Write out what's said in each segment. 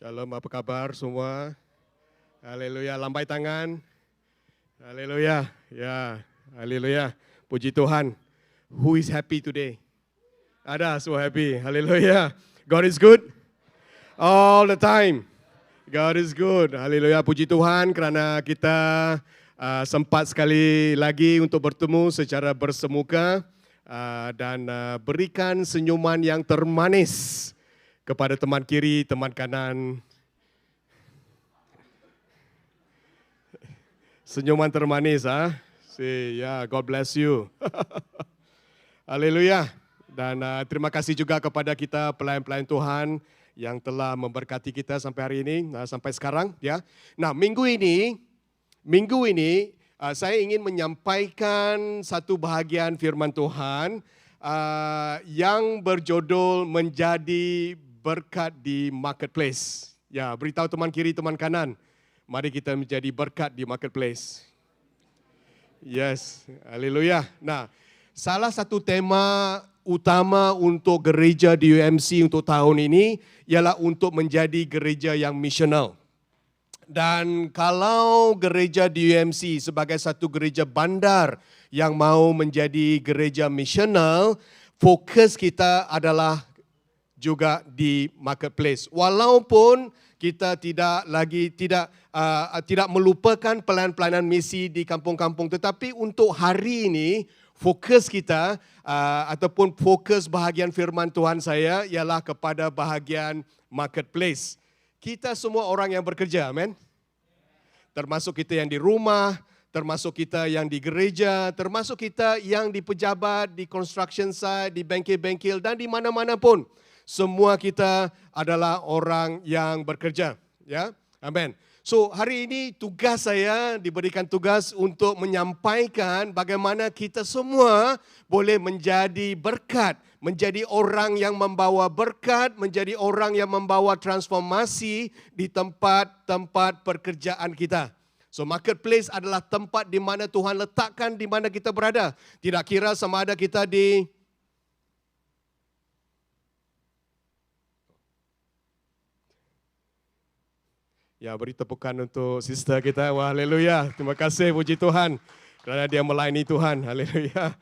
Shalom, apa kabar semua? Haleluya, lambai tangan. Haleluya, ya, haleluya. Puji Tuhan. Who is happy today? Ada, so happy. Haleluya. God is good all the time. God is good. Haleluya, puji Tuhan kerana kita sempat sekali lagi untuk bertemu secara bersemuka dan berikan senyuman yang termanis kepada teman kiri, teman kanan. Senyuman termanis, Say, yeah, God bless you. Haleluya. Dan terima kasih juga kepada kita pelayan-pelayan Tuhan yang telah memberkati kita sampai hari ini, sampai sekarang, ya. Nah, minggu ini saya ingin menyampaikan satu bahagian firman Tuhan yang berjudul menjadi berkat di marketplace. Ya, beritahu teman kiri, teman kanan. Mari kita menjadi berkat di marketplace. Yes, haleluya. Nah, salah satu tema utama untuk gereja di UMC untuk tahun ini ialah untuk menjadi gereja yang misional. Dan kalau gereja di UMC sebagai satu gereja bandar yang mau menjadi gereja misional, fokus kita adalah juga di marketplace. Walaupun kita tidak melupakan pelayanan misi di kampung-kampung, tetapi untuk hari ini fokus kita ataupun fokus bahagian firman Tuhan saya ialah kepada bahagian marketplace. Kita semua orang yang bekerja, amen. Termasuk kita yang di rumah, termasuk kita yang di gereja, termasuk kita yang di pejabat, di construction site, di bengkel-bengkel dan di mana-mana pun. Semua kita adalah orang yang bekerja, ya. Amen. So, hari ini tugas saya diberikan tugas untuk menyampaikan bagaimana kita semua boleh menjadi berkat, menjadi orang yang membawa berkat, menjadi orang yang membawa transformasi di tempat-tempat pekerjaan kita. So, marketplace adalah tempat di mana Tuhan letakkan di mana kita berada. Tidak kira sama ada kita di Ya, beri tepukan untuk sister kita. Wah, haleluya. Terima kasih, puji Tuhan. Kerana dia melayani Tuhan. Haleluya.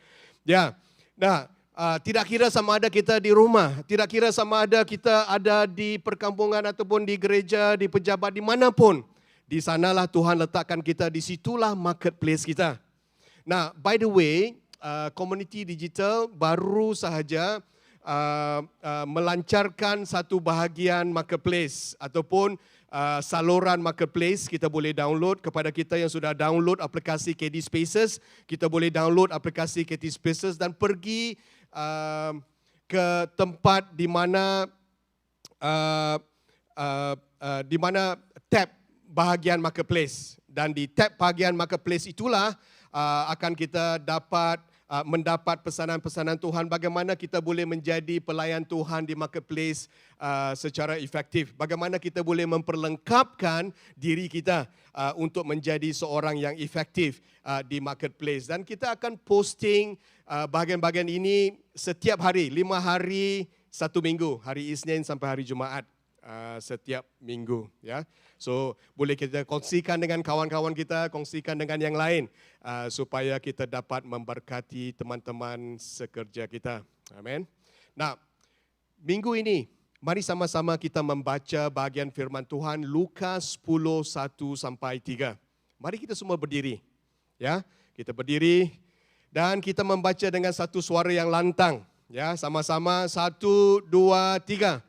Ya, nah, tidak kira sama ada kita di rumah. Tidak kira sama ada kita ada di perkampungan ataupun di gereja, di pejabat, dimanapun. Di sanalah Tuhan letakkan kita, di situlah marketplace kita. Nah, by the way, Community Digital baru sahaja melancarkan satu bahagian marketplace ataupun saluran marketplace. Kita boleh download. Kepada kita yang sudah download aplikasi KD Spaces, kita boleh download aplikasi KD Spaces dan pergi ke tempat di mana tab bahagian marketplace, dan di tab bahagian marketplace itulah akan kita dapat mendapat pesanan-pesanan Tuhan bagaimana kita boleh menjadi pelayan Tuhan di marketplace secara efektif. Bagaimana kita boleh memperlengkapkan diri kita untuk menjadi seorang yang efektif di marketplace. Dan kita akan posting bahagian-bahagian ini setiap hari, 5 hari 1 minggu, hari Isnin sampai hari Jumaat setiap minggu, ya. So, boleh kita kongsikan dengan kawan-kawan kita, kongsikan dengan yang lain supaya kita dapat memberkati teman-teman sekerja kita. Amin. Nah, minggu ini mari sama-sama kita membaca bahagian firman Tuhan Lukas 10:1 sampai 3. Mari kita semua berdiri. Ya, kita berdiri dan kita membaca dengan satu suara yang lantang, ya, sama-sama 1 2 3.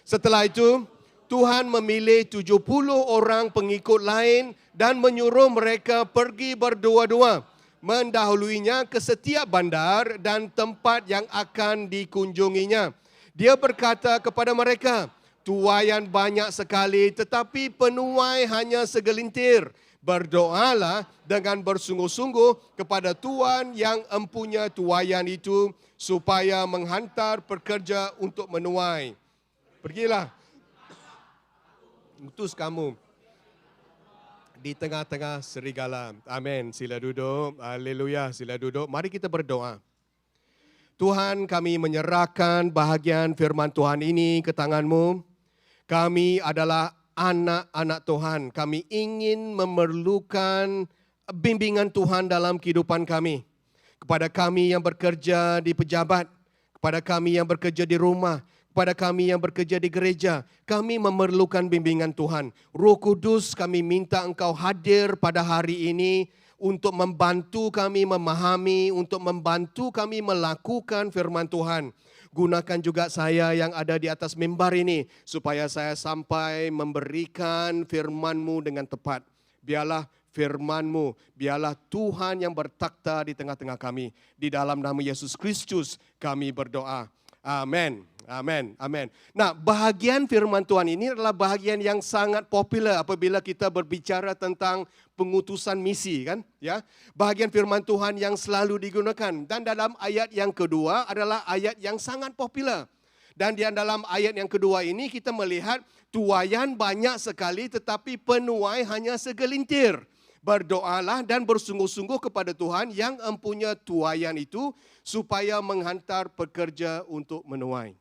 Setelah itu Tuhan memilih 70 orang pengikut lain dan menyuruh mereka pergi berdua-dua, mendahuluinya ke setiap bandar dan tempat yang akan dikunjunginya. Dia berkata kepada mereka, tuaian banyak sekali tetapi penuai hanya segelintir. Berdoalah dengan bersungguh-sungguh kepada Tuhan yang empunya tuaian itu supaya menghantar pekerja untuk menuai. Pergilah. Utus kamu di tengah-tengah serigala. Amin. Sila duduk. Haleluya. Sila duduk. Mari kita berdoa. Tuhan, kami menyerahkan bahagian firman Tuhan ini ke tangan-Mu. Kami adalah anak-anak Tuhan. Kami ingin memerlukan bimbingan Tuhan dalam kehidupan kami. Kepada kami yang bekerja di pejabat, kepada kami yang bekerja di rumah, kepada kami yang bekerja di gereja, kami memerlukan bimbingan Tuhan. Roh Kudus, kami minta Engkau hadir pada hari ini untuk membantu kami memahami, untuk membantu kami melakukan firman Tuhan. Gunakan juga saya yang ada di atas mimbar ini, supaya saya sampai memberikan firman-Mu dengan tepat. Biarlah firman-Mu, biarlah Tuhan yang bertakhta di tengah-tengah kami. Di dalam nama Yesus Kristus kami berdoa. Amin. Amin. Amin. Nah, bahagian firman Tuhan ini adalah bahagian yang sangat popular apabila kita berbicara tentang pengutusan misi, kan? Ya. Bahagian firman Tuhan yang selalu digunakan, dan dalam ayat yang kedua adalah ayat yang sangat popular. Dan di dalam ayat yang kedua ini kita melihat tuaian banyak sekali tetapi penuai hanya segelintir. Berdoalah dan bersungguh-sungguh kepada Tuhan yang empunya tuaian itu supaya menghantar pekerja untuk menuai.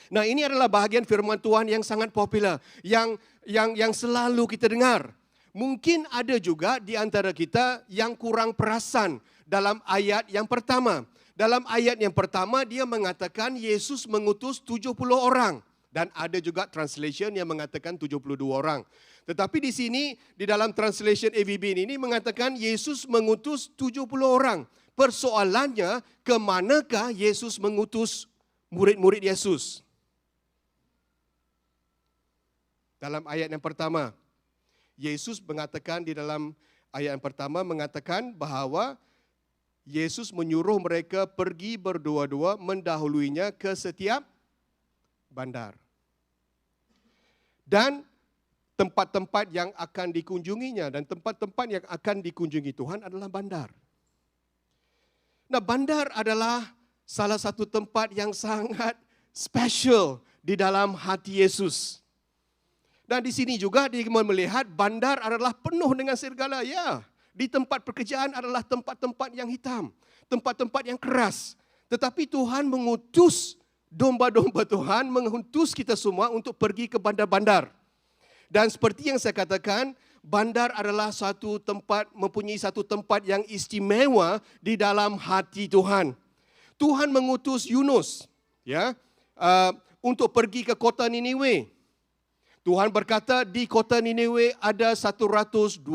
Nah, ini adalah bahagian firman Tuhan yang sangat popular, yang selalu kita dengar. Mungkin ada juga di antara kita yang kurang perasan dalam ayat yang pertama. Dalam ayat yang pertama dia mengatakan Yesus mengutus 70 orang. Dan ada juga translation yang mengatakan 72 orang. Tetapi di sini, di dalam translation AVB ini mengatakan Yesus mengutus 70 orang. Persoalannya, ke manakah Yesus mengutus murid-murid Yesus? Dalam ayat yang pertama, Yesus mengatakan di dalam ayat yang pertama mengatakan bahawa Yesus menyuruh mereka pergi berdua-dua mendahuluinya ke setiap bandar. Dan tempat-tempat yang akan dikunjunginya dan tempat-tempat yang akan dikunjungi Tuhan adalah bandar. Nah, bandar adalah salah satu tempat yang sangat special di dalam hati Yesus. Dan di sini juga dia melihat bandar adalah penuh dengan serigala. Ya, di tempat pekerjaan adalah tempat-tempat yang hitam, tempat-tempat yang keras. Tetapi Tuhan mengutus domba-domba Tuhan, mengutus kita semua untuk pergi ke bandar-bandar. Dan seperti yang saya katakan, bandar adalah satu tempat, mempunyai satu tempat yang istimewa di dalam hati Tuhan. Tuhan mengutus Yunus, ya, untuk pergi ke kota Niniwe. Tuhan berkata di kota Niniwe ada 120,000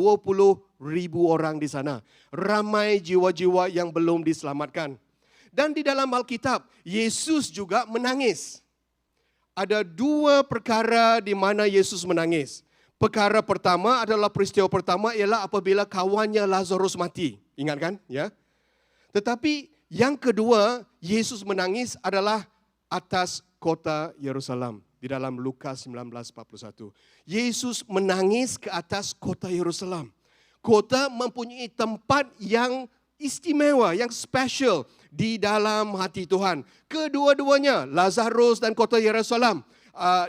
orang di sana. Ramai jiwa-jiwa yang belum diselamatkan. Dan di dalam Alkitab, Yesus juga menangis. Ada dua perkara di mana Yesus menangis. Perkara pertama adalah peristiwa pertama ialah apabila kawannya Lazarus mati. Ingat kan? Ya. Tetapi yang kedua, Yesus menangis adalah atas kota Yerusalem. Di dalam Lukas 19:41. Yesus menangis ke atas kota Yerusalem. Kota mempunyai tempat yang istimewa, yang special di dalam hati Tuhan. Kedua-duanya, Lazarus dan kota Yerusalem,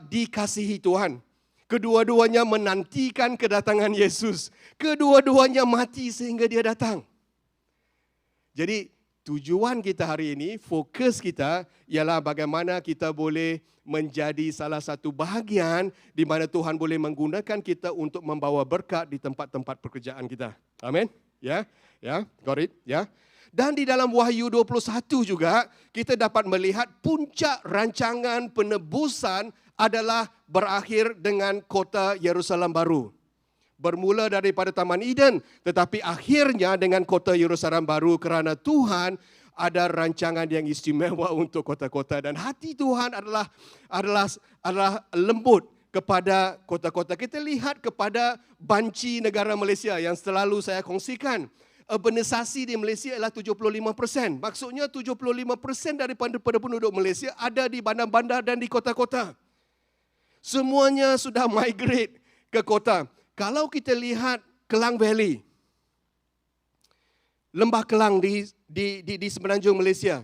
dikasihi Tuhan. Kedua-duanya menantikan kedatangan Yesus. Kedua-duanya mati sehingga dia datang. Jadi tujuan kita hari ini, fokus kita ialah bagaimana kita boleh menjadi salah satu bahagian di mana Tuhan boleh menggunakan kita untuk membawa berkat di tempat-tempat pekerjaan kita. Amin. Ya, got it, ya. Dan di dalam Wahyu 21 juga kita dapat melihat puncak rancangan penebusan adalah berakhir dengan kota Yerusalem baru. Bermula daripada Taman Eden, tetapi akhirnya dengan kota Yerusalem baru kerana Tuhan ada rancangan yang istimewa untuk kota-kota, dan hati Tuhan adalah lembut kepada kota-kota. Kita lihat kepada banci negara Malaysia yang selalu saya kongsikan. Urbanisasi di Malaysia ialah 75%. Maksudnya 75% daripada penduduk Malaysia ada di bandar-bandar dan di kota-kota. Semuanya sudah migrate ke kota. Kalau kita lihat Kelang Valley, Lembah Kelang di semenanjung Malaysia,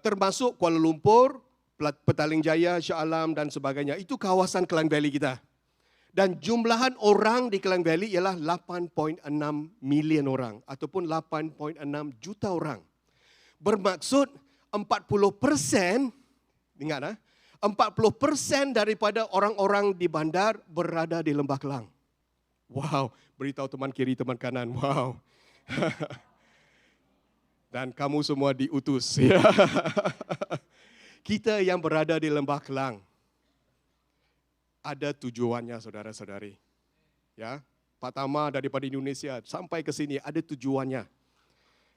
termasuk Kuala Lumpur, Petaling Jaya, Shah Alam dan sebagainya, itu kawasan Kelang Valley kita. Dan jumlahan orang di Kelang Valley ialah 8.6 million orang ataupun 8.6 juta orang. Bermaksud 40%, ingat 40% daripada orang-orang di bandar berada di Lembah Kelang. Wow, beritahu teman kiri, teman kanan. Wow. Dan kamu semua diutus. Kita yang berada di Lembah Kelang ada tujuannya, saudara-saudari. Ya, Pak Tama daripada Indonesia sampai ke sini ada tujuannya.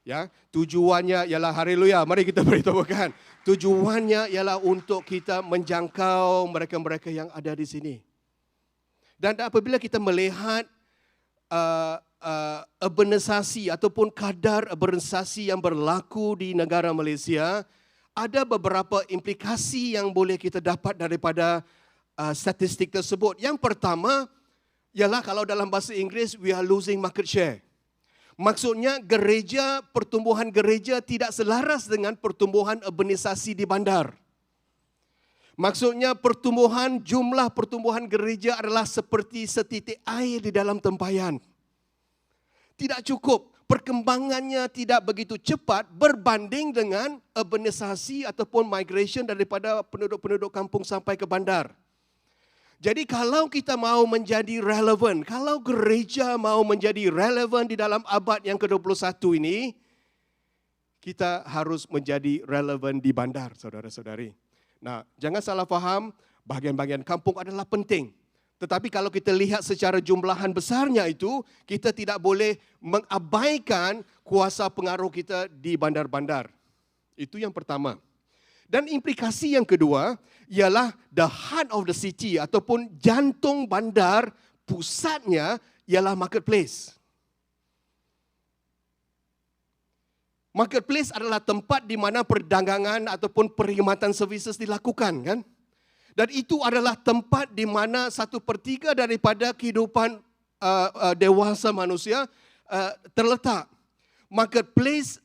Ya, tujuannya ialah haleluya. Mari kita beritahukan. Tujuannya ialah untuk kita menjangkau mereka-mereka yang ada di sini. Dan apabila kita melihat urbanisasi ataupun kadar urbanisasi yang berlaku di negara Malaysia, ada beberapa implikasi yang boleh kita dapat daripada statistik tersebut. Yang pertama ialah kalau dalam bahasa Inggeris, we are losing market share. Maksudnya pertumbuhan gereja tidak selaras dengan pertumbuhan urbanisasi di bandar. Maksudnya jumlah pertumbuhan gereja adalah seperti setitik air di dalam tempayan. Tidak cukup, perkembangannya tidak begitu cepat berbanding dengan urbanisasi ataupun migration daripada penduduk-penduduk kampung sampai ke bandar. Jadi kalau kita mau menjadi relevan, kalau gereja mau menjadi relevan di dalam abad yang ke-21 ini, kita harus menjadi relevan di bandar, saudara-saudari. Nah, jangan salah faham, bahagian-bahagian kampung adalah penting. Tetapi kalau kita lihat secara jumlahan besarnya itu, kita tidak boleh mengabaikan kuasa pengaruh kita di bandar-bandar. Itu yang pertama. Dan implikasi yang kedua ialah the heart of the city ataupun jantung bandar, pusatnya ialah marketplace. Marketplace adalah tempat di mana perdagangan ataupun perkhidmatan services dilakukan, kan? Dan itu adalah tempat di mana 1/3 daripada kehidupan dewasa manusia terletak. Marketplace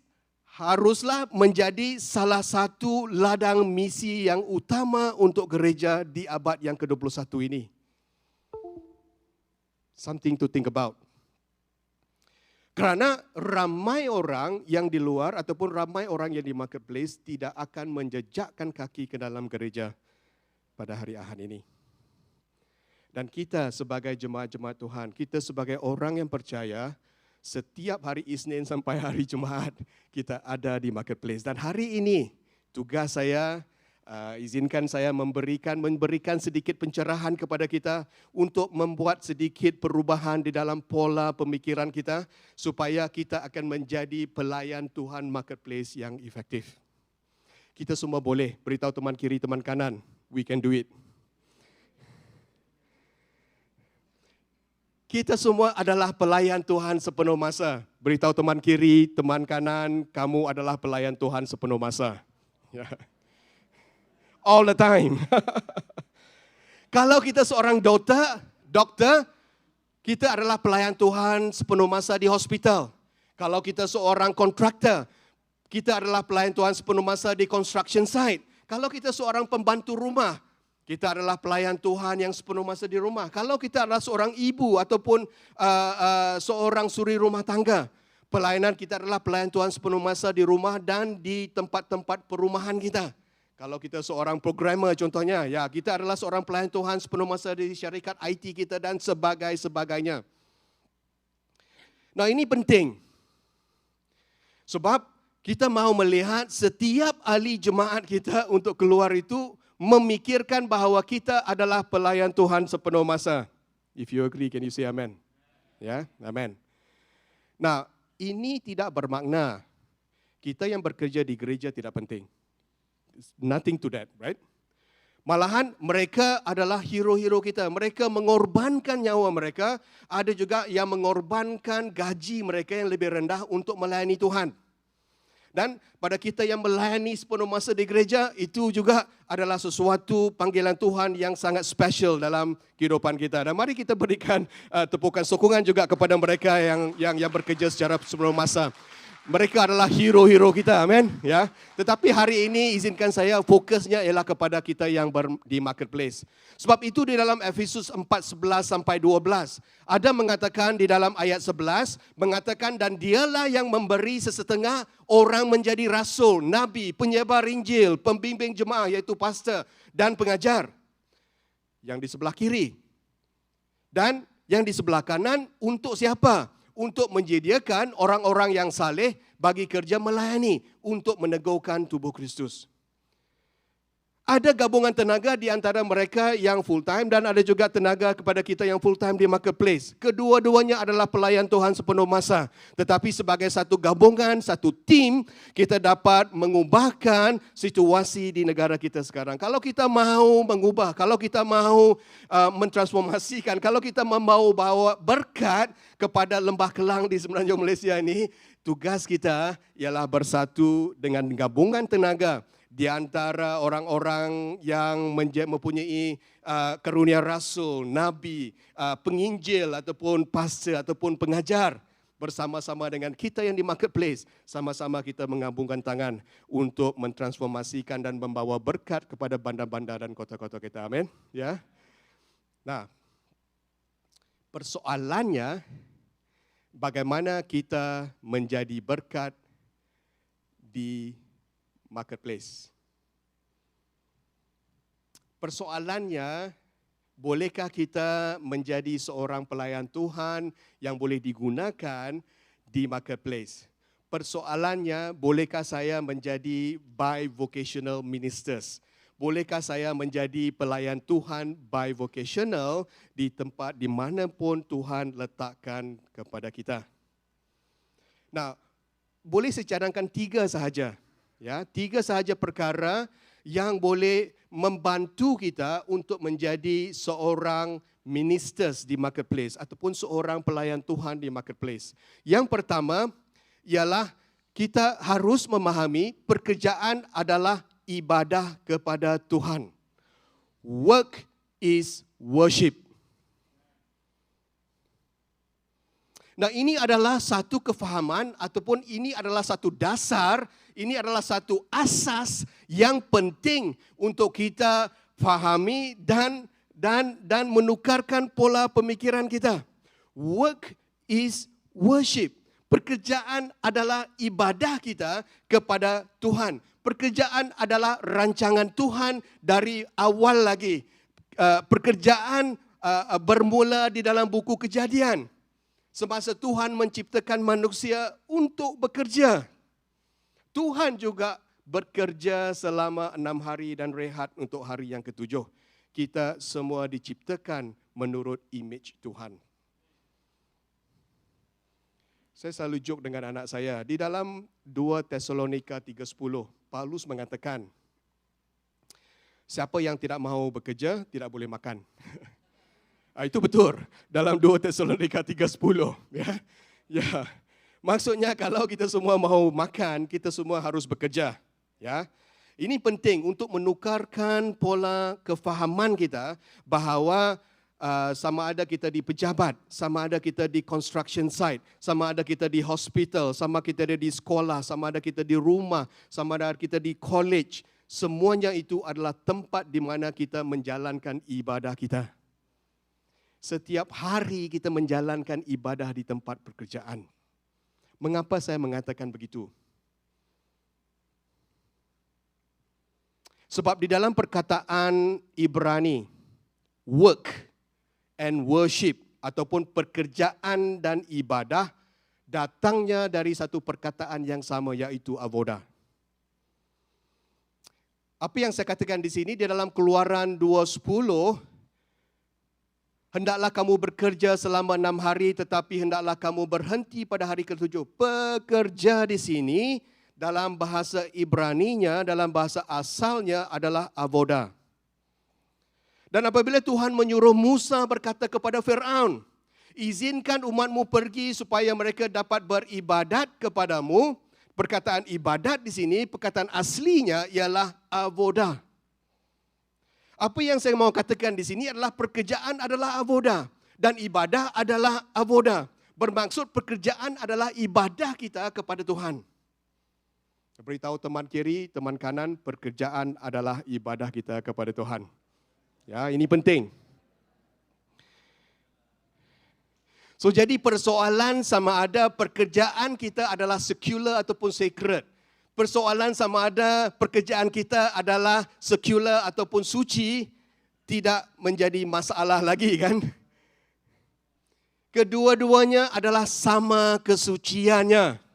haruslah menjadi salah satu ladang misi yang utama untuk gereja di abad yang ke-21 ini. Something to think about. Kerana ramai orang yang di luar ataupun ramai orang yang di marketplace tidak akan menjejakkan kaki ke dalam gereja pada hari Ahad ini. Dan kita sebagai jemaat-jemaat Tuhan, kita sebagai orang yang percaya, setiap hari Isnin sampai hari Jumaat kita ada di marketplace. Dan hari ini tugas saya, izinkan saya memberikan sedikit pencerahan kepada kita untuk membuat sedikit perubahan di dalam pola pemikiran kita supaya kita akan menjadi pelayan Tuhan marketplace yang efektif. Kita semua boleh beritahu teman kiri, teman kanan, we can do it. Kita semua adalah pelayan Tuhan sepenuh masa. Beritahu teman kiri, teman kanan, kamu adalah pelayan Tuhan sepenuh masa. All the time. Kalau kita seorang dokter, kita adalah pelayan Tuhan sepenuh masa di hospital. Kalau kita seorang kontraktor, kita adalah pelayan Tuhan sepenuh masa di construction site. Kalau kita seorang pembantu rumah, kita adalah pelayan Tuhan yang sepenuh masa di rumah. Kalau kita adalah seorang ibu ataupun seorang suri rumah tangga, pelayanan kita adalah pelayan Tuhan sepenuh masa di rumah dan di tempat-tempat perumahan kita. Kalau kita seorang programmer contohnya, ya kita adalah seorang pelayan Tuhan sepenuh masa di syarikat IT kita dan sebagainya. Nah, ini penting. Sebab kita mau melihat setiap ahli jemaat kita untuk keluar itu memikirkan bahawa kita adalah pelayan Tuhan sepenuh masa. If you agree, can you say amen? Ya, amen. Nah, ini tidak bermakna kita yang bekerja di gereja tidak penting. Nothing to that, right? Malahan mereka adalah hero-hero kita. Mereka mengorbankan nyawa mereka. Ada juga yang mengorbankan gaji mereka yang lebih rendah untuk melayani Tuhan. Dan pada kita yang melayani sepenuh masa di gereja, itu juga adalah sesuatu panggilan Tuhan yang sangat special dalam kehidupan kita. Dan mari kita berikan tepukan sokongan juga kepada mereka yang bekerja secara sepenuh masa. Mereka adalah hero-hero kita, amen. Ya. Tetapi hari ini izinkan saya fokusnya ialah kepada kita yang di marketplace. Sebab itu di dalam Efesus 4:11 sampai 12 ada mengatakan di dalam ayat 11 mengatakan dan dialah yang memberi sesetengah orang menjadi rasul, nabi, penyebar Injil, pembimbing jemaah iaitu pastor dan pengajar. Yang di sebelah kiri. Dan yang di sebelah kanan untuk siapa? Untuk menyediakan orang-orang yang saleh bagi kerja melayani untuk meneguhkan tubuh Kristus. Ada gabungan tenaga di antara mereka yang full time dan ada juga tenaga kepada kita yang full time di marketplace. Kedua-duanya adalah pelayan Tuhan sepenuh masa. Tetapi sebagai satu gabungan, satu tim, kita dapat mengubahkan situasi di negara kita sekarang. Kalau kita mahu mengubah, kalau kita mahu mentransformasikan, kalau kita mahu bawa berkat kepada Lembah Kelang di Semenanjung Malaysia ini, tugas kita ialah bersatu dengan gabungan tenaga di antara orang-orang yang mempunyai karunia rasul, nabi, penginjil ataupun pastor ataupun pengajar bersama-sama dengan kita yang di marketplace, sama-sama kita menggabungkan tangan untuk mentransformasikan dan membawa berkat kepada bandar-bandar dan kota-kota kita. Amin. Ya. Nah, persoalannya bagaimana kita menjadi berkat di marketplace. Persoalannya, bolehkah kita menjadi seorang pelayan Tuhan yang boleh digunakan di marketplace? Persoalannya, bolehkah saya menjadi bivocational ministers? Bolehkah saya menjadi pelayan Tuhan bivocational di tempat di mana pun Tuhan letakkan kepada kita? Nah, boleh saya cadangkan 3 sahaja. Ya, 3 sahaja perkara yang boleh membantu kita untuk menjadi seorang ministers di marketplace ataupun seorang pelayan Tuhan di marketplace. Yang pertama ialah kita harus memahami pekerjaan adalah ibadah kepada Tuhan. Work is worship. Nah, ini adalah satu kefahaman ataupun ini adalah satu dasar, ini adalah satu asas yang penting untuk kita fahami dan menukarkan pola pemikiran kita. Work is worship. Pekerjaan adalah ibadah kita kepada Tuhan. Pekerjaan adalah rancangan Tuhan dari awal lagi. Pekerjaan bermula di dalam buku Kejadian. Semasa Tuhan menciptakan manusia untuk bekerja. Tuhan juga bekerja selama 6 hari dan rehat untuk hari yang ke-7. Kita semua diciptakan menurut image Tuhan. Saya selalu joke dengan anak saya. Di dalam 2 Tesalonika 3:10, Paulus mengatakan, siapa yang tidak mahu bekerja, tidak boleh makan. Itu betul dalam 2 Tesalonika 3:10. Ya. Maksudnya kalau kita semua mahu makan, kita semua harus bekerja. Ya. Ini penting untuk menukarkan pola kefahaman kita bahawa sama ada kita di pejabat, sama ada kita di construction site, sama ada kita di hospital, sama kita ada di sekolah, sama ada kita di rumah, sama ada kita di college. Semuanya itu adalah tempat di mana kita menjalankan ibadah kita. Setiap hari kita menjalankan ibadah di tempat pekerjaan. Mengapa saya mengatakan begitu? Sebab di dalam perkataan Ibrani, work and worship ataupun pekerjaan dan ibadah datangnya dari satu perkataan yang sama iaitu avoda. Apa yang saya katakan di sini di dalam Keluaran 2:10, hendaklah kamu bekerja selama 6 hari tetapi hendaklah kamu berhenti pada hari ke-7. Pekerja di sini dalam bahasa Ibraninya, dalam bahasa asalnya adalah avoda. Dan apabila Tuhan menyuruh Musa berkata kepada Firaun, izinkan umatmu pergi supaya mereka dapat beribadat kepadamu. Perkataan ibadat di sini, perkataan aslinya ialah avoda. Apa yang saya mau katakan di sini adalah pekerjaan adalah avoda dan ibadah adalah avoda. Bermaksud pekerjaan adalah ibadah kita kepada Tuhan. Beritahu teman kiri, teman kanan, pekerjaan adalah ibadah kita kepada Tuhan. Ya, ini penting. So, jadi persoalan sama ada pekerjaan kita adalah secular ataupun sacred. Persoalan sama ada pekerjaan kita adalah secular ataupun suci, tidak menjadi masalah lagi kan. Kedua-duanya adalah sama kesuciannya.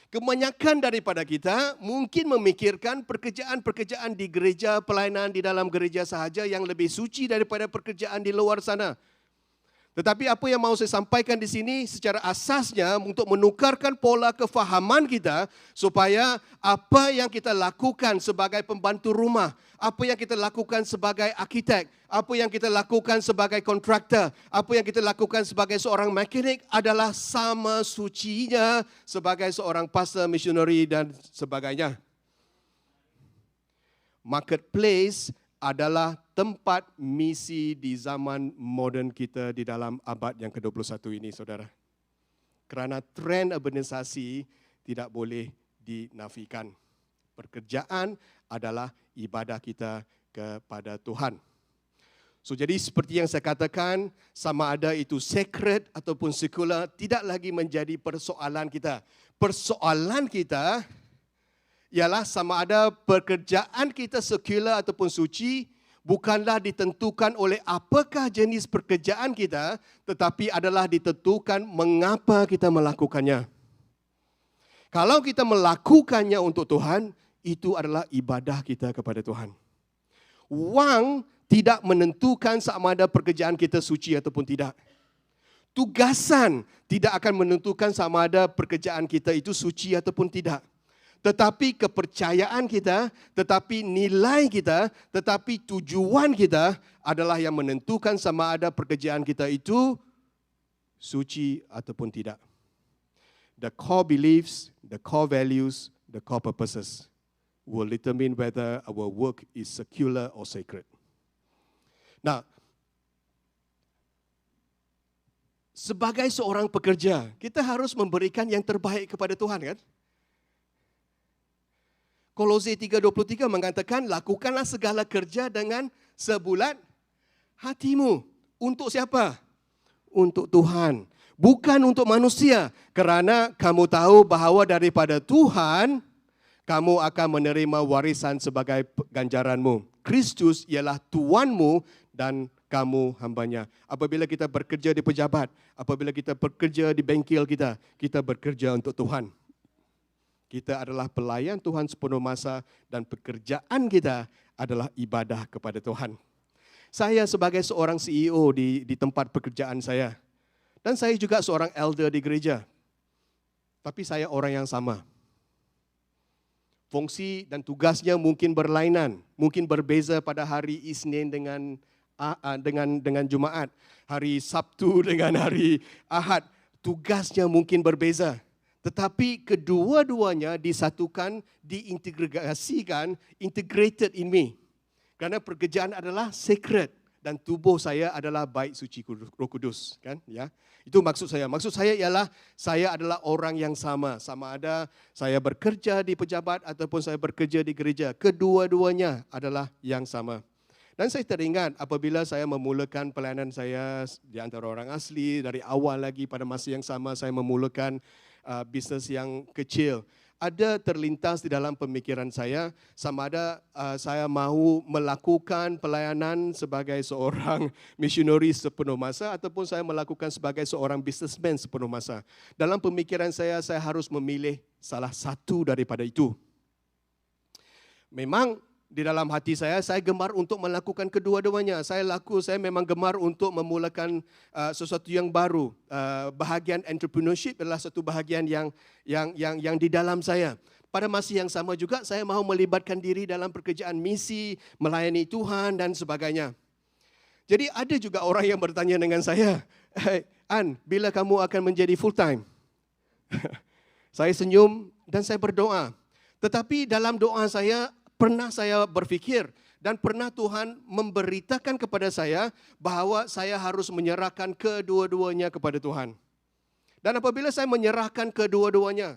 Kebanyakan daripada kita mungkin memikirkan pekerjaan-pekerjaan di gereja, pelayanan di dalam gereja sahaja yang lebih suci daripada pekerjaan di luar sana. Tetapi apa yang mau saya sampaikan di sini secara asasnya untuk menukarkan pola kefahaman kita supaya apa yang kita lakukan sebagai pembantu rumah, apa yang kita lakukan sebagai arkitek, apa yang kita lakukan sebagai kontraktor, apa yang kita lakukan sebagai seorang mekanik adalah sama sucinya sebagai seorang pastor, missionary dan sebagainya. Marketplace adalah tempat misi di zaman moden kita di dalam abad yang ke-21 ini, saudara. Kerana tren urbanisasi tidak boleh dinafikan. Pekerjaan adalah ibadah kita kepada Tuhan. So, jadi seperti yang saya katakan, sama ada itu sacred ataupun secular, tidak lagi menjadi persoalan kita. Persoalan kita ialah sama ada pekerjaan kita sekular ataupun suci bukanlah ditentukan oleh apakah jenis pekerjaan kita, tetapi adalah ditentukan mengapa kita melakukannya. Kalau kita melakukannya untuk Tuhan, itu adalah ibadah kita kepada Tuhan. Wang tidak menentukan sama ada pekerjaan kita suci ataupun tidak. Tugasan tidak akan menentukan sama ada pekerjaan kita itu suci ataupun tidak. Tetapi kepercayaan kita, tetapi nilai kita, tetapi tujuan kita adalah yang menentukan sama ada pekerjaan kita itu suci ataupun tidak. The core beliefs, the core values, the core purposes will determine whether our work is secular or sacred. Nah, sebagai seorang pekerja, kita harus memberikan yang terbaik kepada Tuhan, kan? Kolose 3:23 mengatakan, lakukanlah segala kerja dengan sebulat hatimu. Untuk siapa? Untuk Tuhan. Bukan untuk manusia. Kerana kamu tahu bahawa daripada Tuhan, kamu akan menerima warisan sebagai ganjaranmu. Kristus ialah Tuanmu dan kamu hambanya. Apabila kita bekerja di pejabat, apabila kita bekerja di bengkel kita bekerja untuk Tuhan. Kita adalah pelayan Tuhan sepenuh masa dan pekerjaan kita adalah ibadah kepada Tuhan. Saya sebagai seorang CEO di tempat pekerjaan saya dan saya juga seorang elder di gereja. Tapi saya orang yang sama. Fungsi dan tugasnya mungkin berlainan, mungkin berbeza pada hari Isnin dengan Jumaat, hari Sabtu dengan hari Ahad. Tugasnya mungkin berbeza. Tetapi kedua-duanya disatukan, diintegrasikan, integrated in me. Kerana pekerjaan adalah sacred dan tubuh saya adalah bait suci Roh Kudus, kan? Ya. Itu maksud saya. Maksud saya ialah saya adalah orang yang sama. Sama ada saya bekerja di pejabat ataupun saya bekerja di gereja. Kedua-duanya adalah yang sama. Dan saya teringat apabila saya memulakan pelayanan saya di antara orang asli, dari awal lagi pada masa yang sama saya memulakan bisnes yang kecil. Ada terlintas di dalam pemikiran saya, sama ada saya mahu melakukan pelayanan sebagai seorang missionary sepenuh masa ataupun saya melakukan sebagai seorang businessman sepenuh masa. Dalam pemikiran saya harus memilih salah satu daripada itu. Memang di dalam hati saya gemar untuk melakukan kedua-duanya. Saya memang gemar untuk memulakan sesuatu yang baru. Bahagian entrepreneurship adalah satu bahagian yang di dalam saya. Pada masa yang sama juga saya mahu melibatkan diri dalam pekerjaan misi, melayani Tuhan dan sebagainya. Jadi ada juga orang yang bertanya dengan saya, "Hey, An, bila kamu akan menjadi full time?" Saya senyum dan saya berdoa. Tetapi dalam doa saya pernah saya berfikir Dan pernah Tuhan memberitakan kepada saya bahawa saya harus menyerahkan kedua-duanya kepada Tuhan. Dan apabila saya menyerahkan kedua-duanya,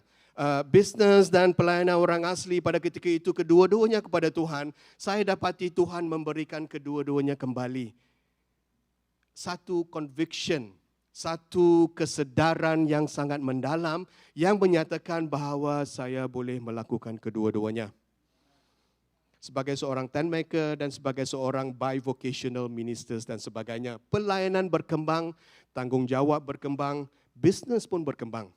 bisnes dan pelayanan orang asli pada ketika itu kedua-duanya kepada Tuhan, saya dapati Tuhan memberikan kedua-duanya kembali. Satu conviction, satu kesedaran yang sangat mendalam yang menyatakan bahawa saya boleh melakukan kedua-duanya. Sebagai seorang tent maker dan sebagai seorang bivocational ministers dan sebagainya, pelayanan berkembang, tanggungjawab berkembang, bisnes pun berkembang.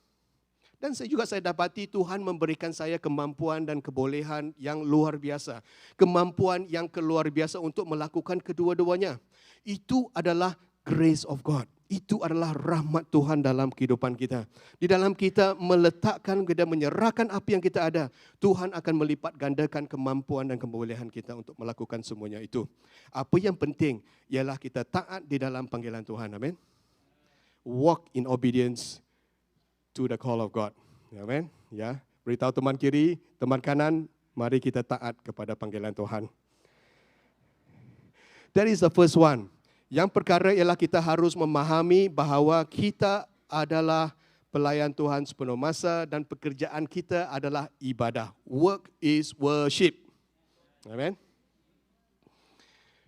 Dan saya dapati Tuhan memberikan saya kemampuan dan kebolehan yang luar biasa. Kemampuan yang luar biasa untuk melakukan kedua-duanya. Itu adalah grace of God. Itu adalah rahmat Tuhan dalam kehidupan kita. Di dalam kita meletakkan dan menyerahkan apa yang kita ada, Tuhan akan melipat gandakan kemampuan dan kebolehan kita untuk melakukan semuanya itu. Apa yang penting ialah kita taat di dalam panggilan Tuhan. Amin. Walk in obedience to the call of God. Amen. Ya, beritahu teman kiri, teman kanan, mari kita taat kepada panggilan Tuhan. That is the first one. Yang perkara ialah kita harus memahami bahawa kita adalah pelayan Tuhan sepenuh masa dan pekerjaan kita adalah ibadah. Work is worship. Amen.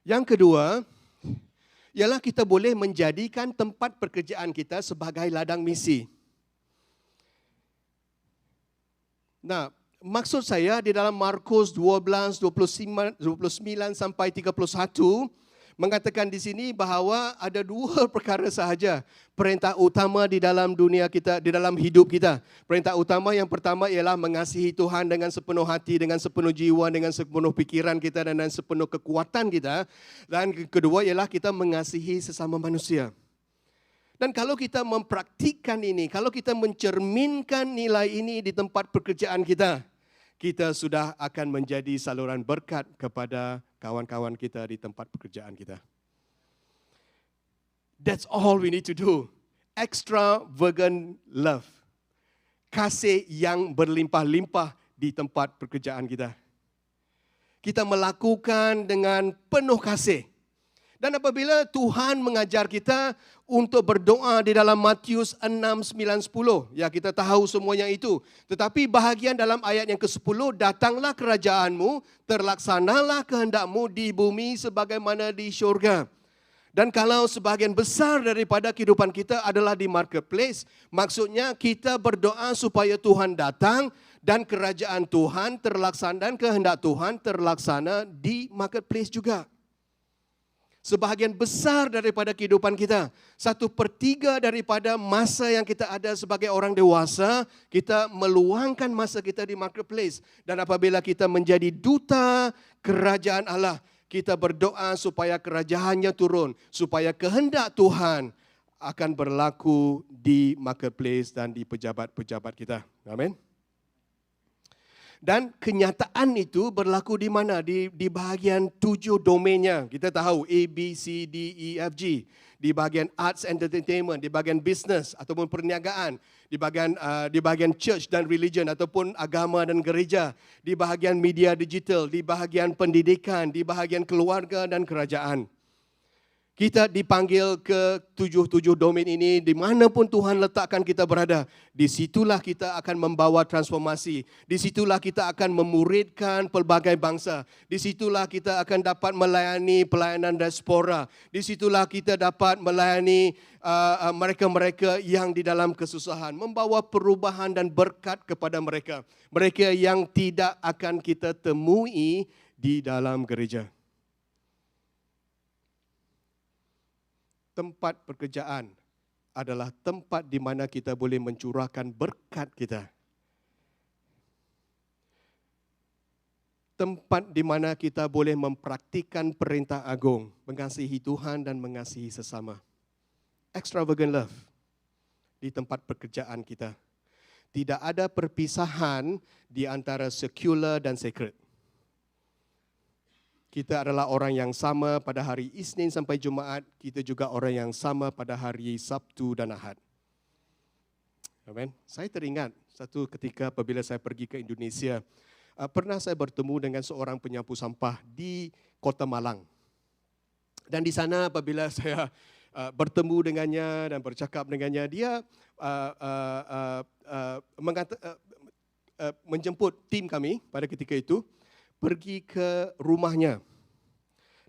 Yang kedua, ialah kita boleh menjadikan tempat pekerjaan kita sebagai ladang misi. Nah, maksud saya di dalam Markus 12, 29 sampai 31, mengatakan di sini bahawa ada dua perkara sahaja perintah utama di dalam dunia kita, di dalam hidup kita. Perintah utama yang pertama ialah mengasihi Tuhan dengan sepenuh hati, dengan sepenuh jiwa, dengan sepenuh pikiran kita dan dengan sepenuh kekuatan kita. Dan kedua ialah kita mengasihi sesama manusia. Dan kalau kita mempraktikkan ini, kalau kita mencerminkan nilai ini di tempat pekerjaan kita, kita sudah akan menjadi saluran berkat kepada kawan-kawan kita di tempat pekerjaan kita. That's all we need to do. Extravagant love. Kasih yang berlimpah-limpah di tempat pekerjaan kita. Kita melakukan dengan penuh kasih. Dan apabila Tuhan mengajar kita untuk berdoa di dalam Matius 6, 9, 10. Ya, kita tahu semuanya itu. Tetapi bahagian dalam ayat yang ke-10, datanglah kerajaanmu, terlaksanalah kehendakmu di bumi sebagaimana di syurga. Dan kalau sebahagian besar daripada kehidupan kita adalah di marketplace, maksudnya kita berdoa supaya Tuhan datang dan kerajaan Tuhan terlaksana dan kehendak Tuhan terlaksana di marketplace juga. Sebahagian besar daripada kehidupan kita, 1/3 daripada masa yang kita ada sebagai orang dewasa, kita meluangkan masa kita di marketplace. Dan apabila kita menjadi duta kerajaan Allah, kita berdoa supaya kerajaannya turun, supaya kehendak Tuhan akan berlaku di marketplace dan di pejabat-pejabat kita. Amin. Dan kenyataan itu berlaku di mana? Di bahagian 7 domainnya. Kita tahu A, B, C, D, E, F, G. Di bahagian arts and entertainment, di bahagian business ataupun perniagaan, di bahagian church dan religion ataupun agama dan gereja, di bahagian media digital, di bahagian pendidikan, di bahagian keluarga dan kerajaan. Kita dipanggil ke 7 domain ini, di manapun Tuhan letakkan kita berada. Di situlah kita akan membawa transformasi. Di situlah kita akan memuridkan pelbagai bangsa. Di situlah kita akan dapat melayani pelayanan diaspora. Di situlah kita dapat melayani mereka-mereka yang di dalam kesusahan. Membawa perubahan dan berkat kepada mereka. Mereka yang tidak akan kita temui di dalam gereja. Tempat pekerjaan adalah tempat di mana kita boleh mencurahkan berkat kita. Tempat di mana kita boleh mempraktikkan perintah agung, mengasihi Tuhan dan mengasihi sesama. Extravagant love di tempat pekerjaan kita. Tidak ada perpisahan di antara secular dan sacred. Kita adalah orang yang sama pada hari Isnin sampai Jumaat. Kita juga orang yang sama pada hari Sabtu dan Ahad. Amen. Saya teringat satu ketika apabila saya pergi ke Indonesia. pernah saya bertemu dengan seorang penyapu sampah di Kota Malang. Dan di sana apabila saya bertemu dengannya dan bercakap dengannya, dia menjemput tim kami pada ketika itu pergi ke rumahnya.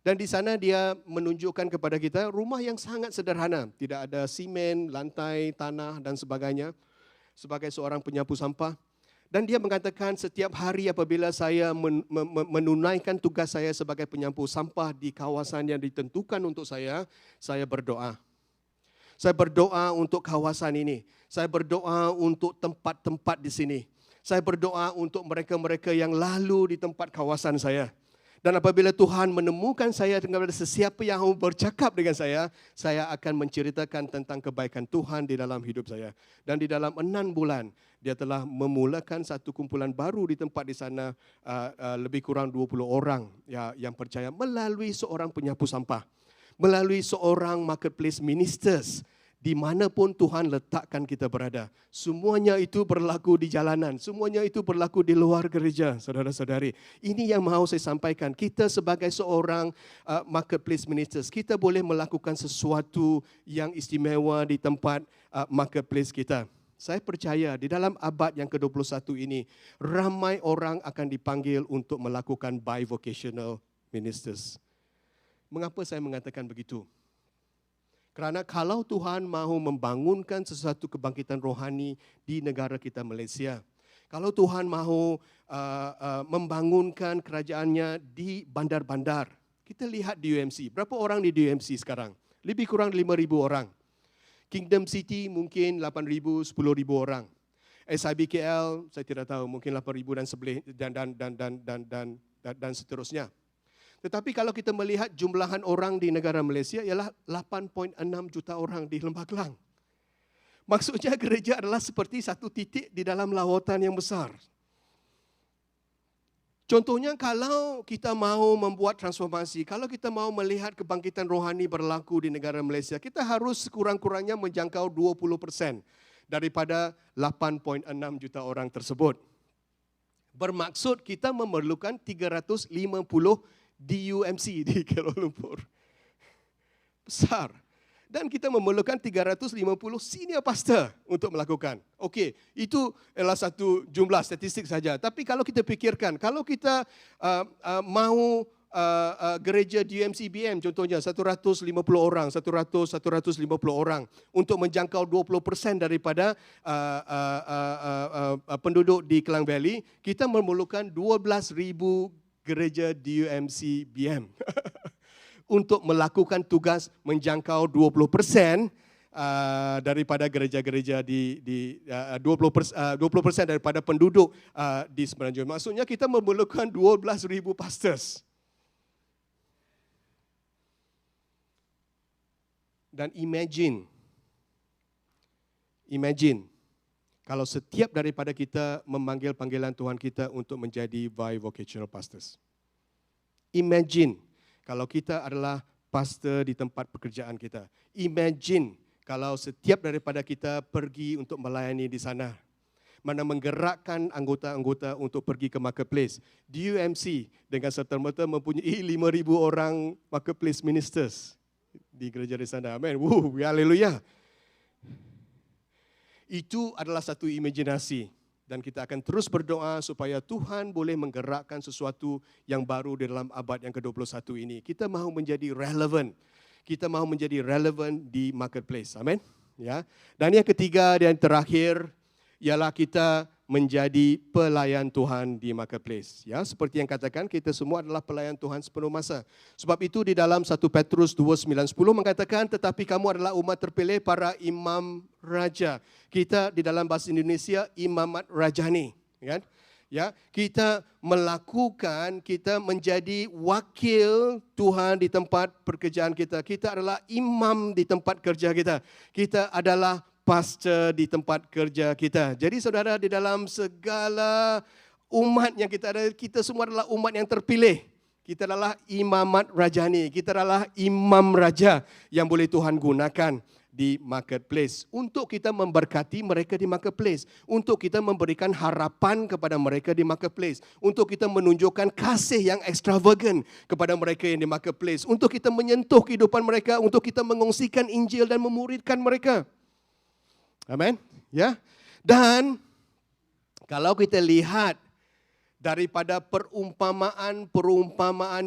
Dan di sana dia menunjukkan kepada kita rumah yang sangat sederhana. Tidak ada simen, lantai, tanah dan sebagainya. Sebagai seorang penyapu sampah. Dan dia mengatakan setiap hari apabila saya menunaikan tugas saya sebagai penyapu sampah di kawasan yang ditentukan untuk saya berdoa. Saya berdoa untuk kawasan ini. Saya berdoa untuk tempat-tempat di sini. Saya berdoa untuk mereka-mereka yang lalu di tempat kawasan saya. Dan apabila Tuhan menemukan saya dengan sesiapa yang bercakap dengan saya akan menceritakan tentang kebaikan Tuhan di dalam hidup saya. Dan di dalam 6 bulan, dia telah memulakan satu kumpulan baru di tempat di sana, lebih kurang 20 orang yang percaya melalui seorang penyapu sampah, melalui seorang marketplace ministers. Di manapun Tuhan letakkan kita berada. Semuanya itu berlaku di jalanan. Semuanya itu berlaku di luar gereja, saudara-saudari. Ini yang mahu saya sampaikan. Kita sebagai seorang marketplace ministers, kita boleh melakukan sesuatu yang istimewa di tempat marketplace kita. Saya percaya di dalam abad yang ke-21 ini, ramai orang akan dipanggil untuk melakukan bivocational ministers. Mengapa saya mengatakan begitu? Kerana kalau Tuhan mahu membangunkan sesuatu kebangkitan rohani di negara kita Malaysia, kalau Tuhan mahu membangunkan kerajaannya di bandar-bandar, kita lihat di UMC, berapa orang di UMC sekarang? Lebih kurang 5,000 orang. Kingdom City mungkin 8,000, 10,000 orang. SIBKL saya tidak tahu, mungkin 8,000 dan seterusnya. Tetapi kalau kita melihat jumlahan orang di negara Malaysia ialah 8.6 juta orang di Lembah Kelang. Maksudnya gereja adalah seperti satu titik di dalam lautan yang besar. Contohnya kalau kita mahu membuat transformasi, kalau kita mahu melihat kebangkitan rohani berlaku di negara Malaysia, kita harus kurang-kurangnya menjangkau 20% daripada 8.6 juta orang tersebut. Bermaksud kita memerlukan 350 DUMC di Kuala Lumpur. Besar. Dan kita memerlukan 350 senior pastor untuk melakukan. Okey, itu adalah satu jumlah statistik saja. Tapi kalau kita fikirkan, kalau kita mahu gereja DUMC-BM contohnya 150 orang, 150 orang untuk menjangkau 20% daripada penduduk di Klang Valley, kita memerlukan 12,000 gereja DUMC-BM untuk melakukan tugas menjangkau 20% daripada gereja-gereja di 20% daripada penduduk di Semenanjung. Maksudnya kita memerlukan 12,000 pastors. Dan imagine kalau setiap daripada kita memanggil panggilan Tuhan kita untuk menjadi bivocational pastors. Imagine kalau kita adalah pastor di tempat pekerjaan kita. Imagine kalau setiap daripada kita pergi untuk melayani di sana. Mana menggerakkan anggota-anggota untuk pergi ke marketplace. DUMC dengan serta-merta mempunyai 5,000 orang marketplace ministers di gereja di sana. Amen. Haleluya. Itu adalah satu imajinasi dan kita akan terus berdoa supaya Tuhan boleh menggerakkan sesuatu yang baru di dalam abad yang ke-21 ini. Kita mahu menjadi relevan. Kita mahu menjadi relevan di marketplace. Amin. Ya. Dan yang ketiga dan terakhir ialah kita menjadi pelayan Tuhan di marketplace. Ya, seperti yang katakan, kita semua adalah pelayan Tuhan sepenuh masa. Sebab itu di dalam 1 Petrus 2:9-10 mengatakan, tetapi kamu adalah umat terpilih, para imam raja. Kita di dalam bahasa Indonesia imamat rajani, kan? Ya, kita menjadi wakil Tuhan di tempat pekerjaan kita. Kita adalah imam di tempat kerja kita. Kita adalah pastor di tempat kerja kita. Jadi saudara, di dalam segala umat yang kita ada, kita semua adalah umat yang terpilih. Kita adalah imamat rajani. Kita adalah imam raja yang boleh Tuhan gunakan di marketplace, untuk kita memberkati mereka di marketplace, untuk kita memberikan harapan kepada mereka di marketplace, untuk kita menunjukkan kasih yang extravagant kepada mereka yang di marketplace, untuk kita menyentuh kehidupan mereka, untuk kita mengongsikan Injil dan memuridkan mereka. Amin. Ya. Dan kalau kita lihat daripada perumpamaan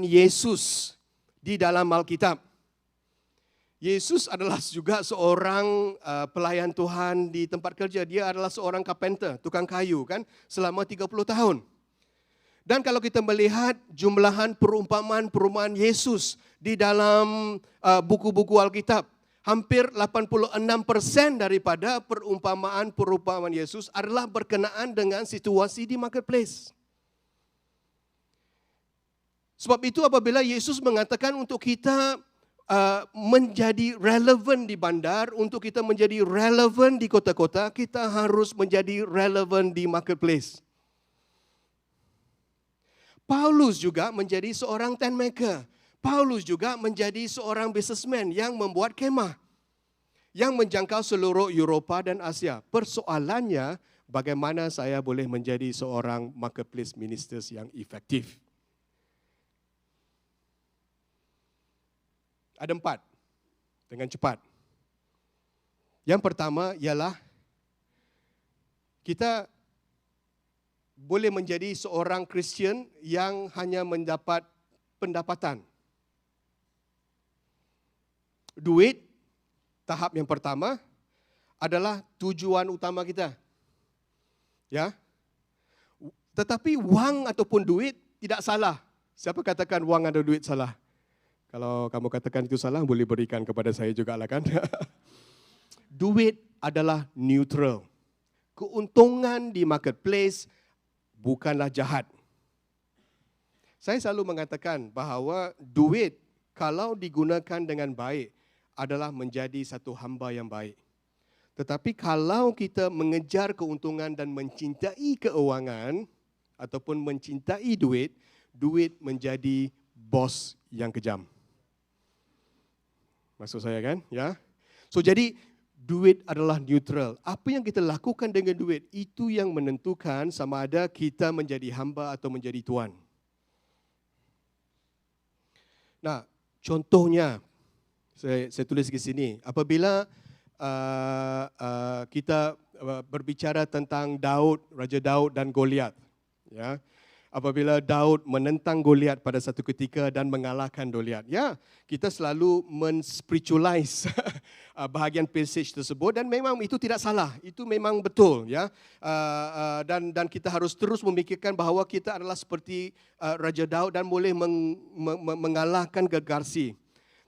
Yesus di dalam Alkitab, Yesus adalah juga seorang pelayan Tuhan di tempat kerja. Dia adalah seorang carpenter, tukang kayu kan, selama 30 tahun. Dan kalau kita melihat jumlahan perumpamaan Yesus di dalam buku-buku Alkitab, hampir 86% daripada perumpamaan Yesus adalah berkenaan dengan situasi di marketplace. Sebab itu apabila Yesus mengatakan untuk kita menjadi relevan di bandar, untuk kita menjadi relevan di kota-kota, kita harus menjadi relevan di marketplace. Paulus juga menjadi seorang tent maker. Paulus juga menjadi seorang businessman yang membuat kemah, yang menjangkau seluruh Eropah dan Asia. Persoalannya, bagaimana saya boleh menjadi seorang marketplace ministers yang efektif? Ada 4, dengan cepat. Yang pertama ialah kita boleh menjadi seorang Kristian yang hanya mendapat pendapatan. Duit, tahap yang pertama, adalah tujuan utama kita. Ya. Tetapi wang ataupun duit tidak salah. Siapa katakan wang atau duit salah? Kalau kamu katakan itu salah, boleh berikan kepada saya juga lah kan. Duit adalah neutral. Keuntungan di marketplace bukanlah jahat. Saya selalu mengatakan bahawa duit kalau digunakan dengan baik adalah menjadi satu hamba yang baik. Tetapi kalau kita mengejar keuntungan dan mencintai keuangan ataupun mencintai duit, duit menjadi bos yang kejam. Maksud saya kan? Ya. So jadi duit adalah neutral. Apa yang kita lakukan dengan duit itu yang menentukan sama ada kita menjadi hamba atau menjadi tuan. Nah, contohnya saya tulis di sini. Apabila kita berbicara tentang Daud, Raja Daud dan Goliat, ya. Apabila Daud menentang Goliat pada satu ketika dan mengalahkan Goliat. Ya, kita selalu men-spiritualize bahagian passage tersebut dan memang itu tidak salah. Itu memang betul, ya. Dan kita harus terus memikirkan bahawa kita adalah seperti Raja Daud dan boleh mengalahkan Gergasi.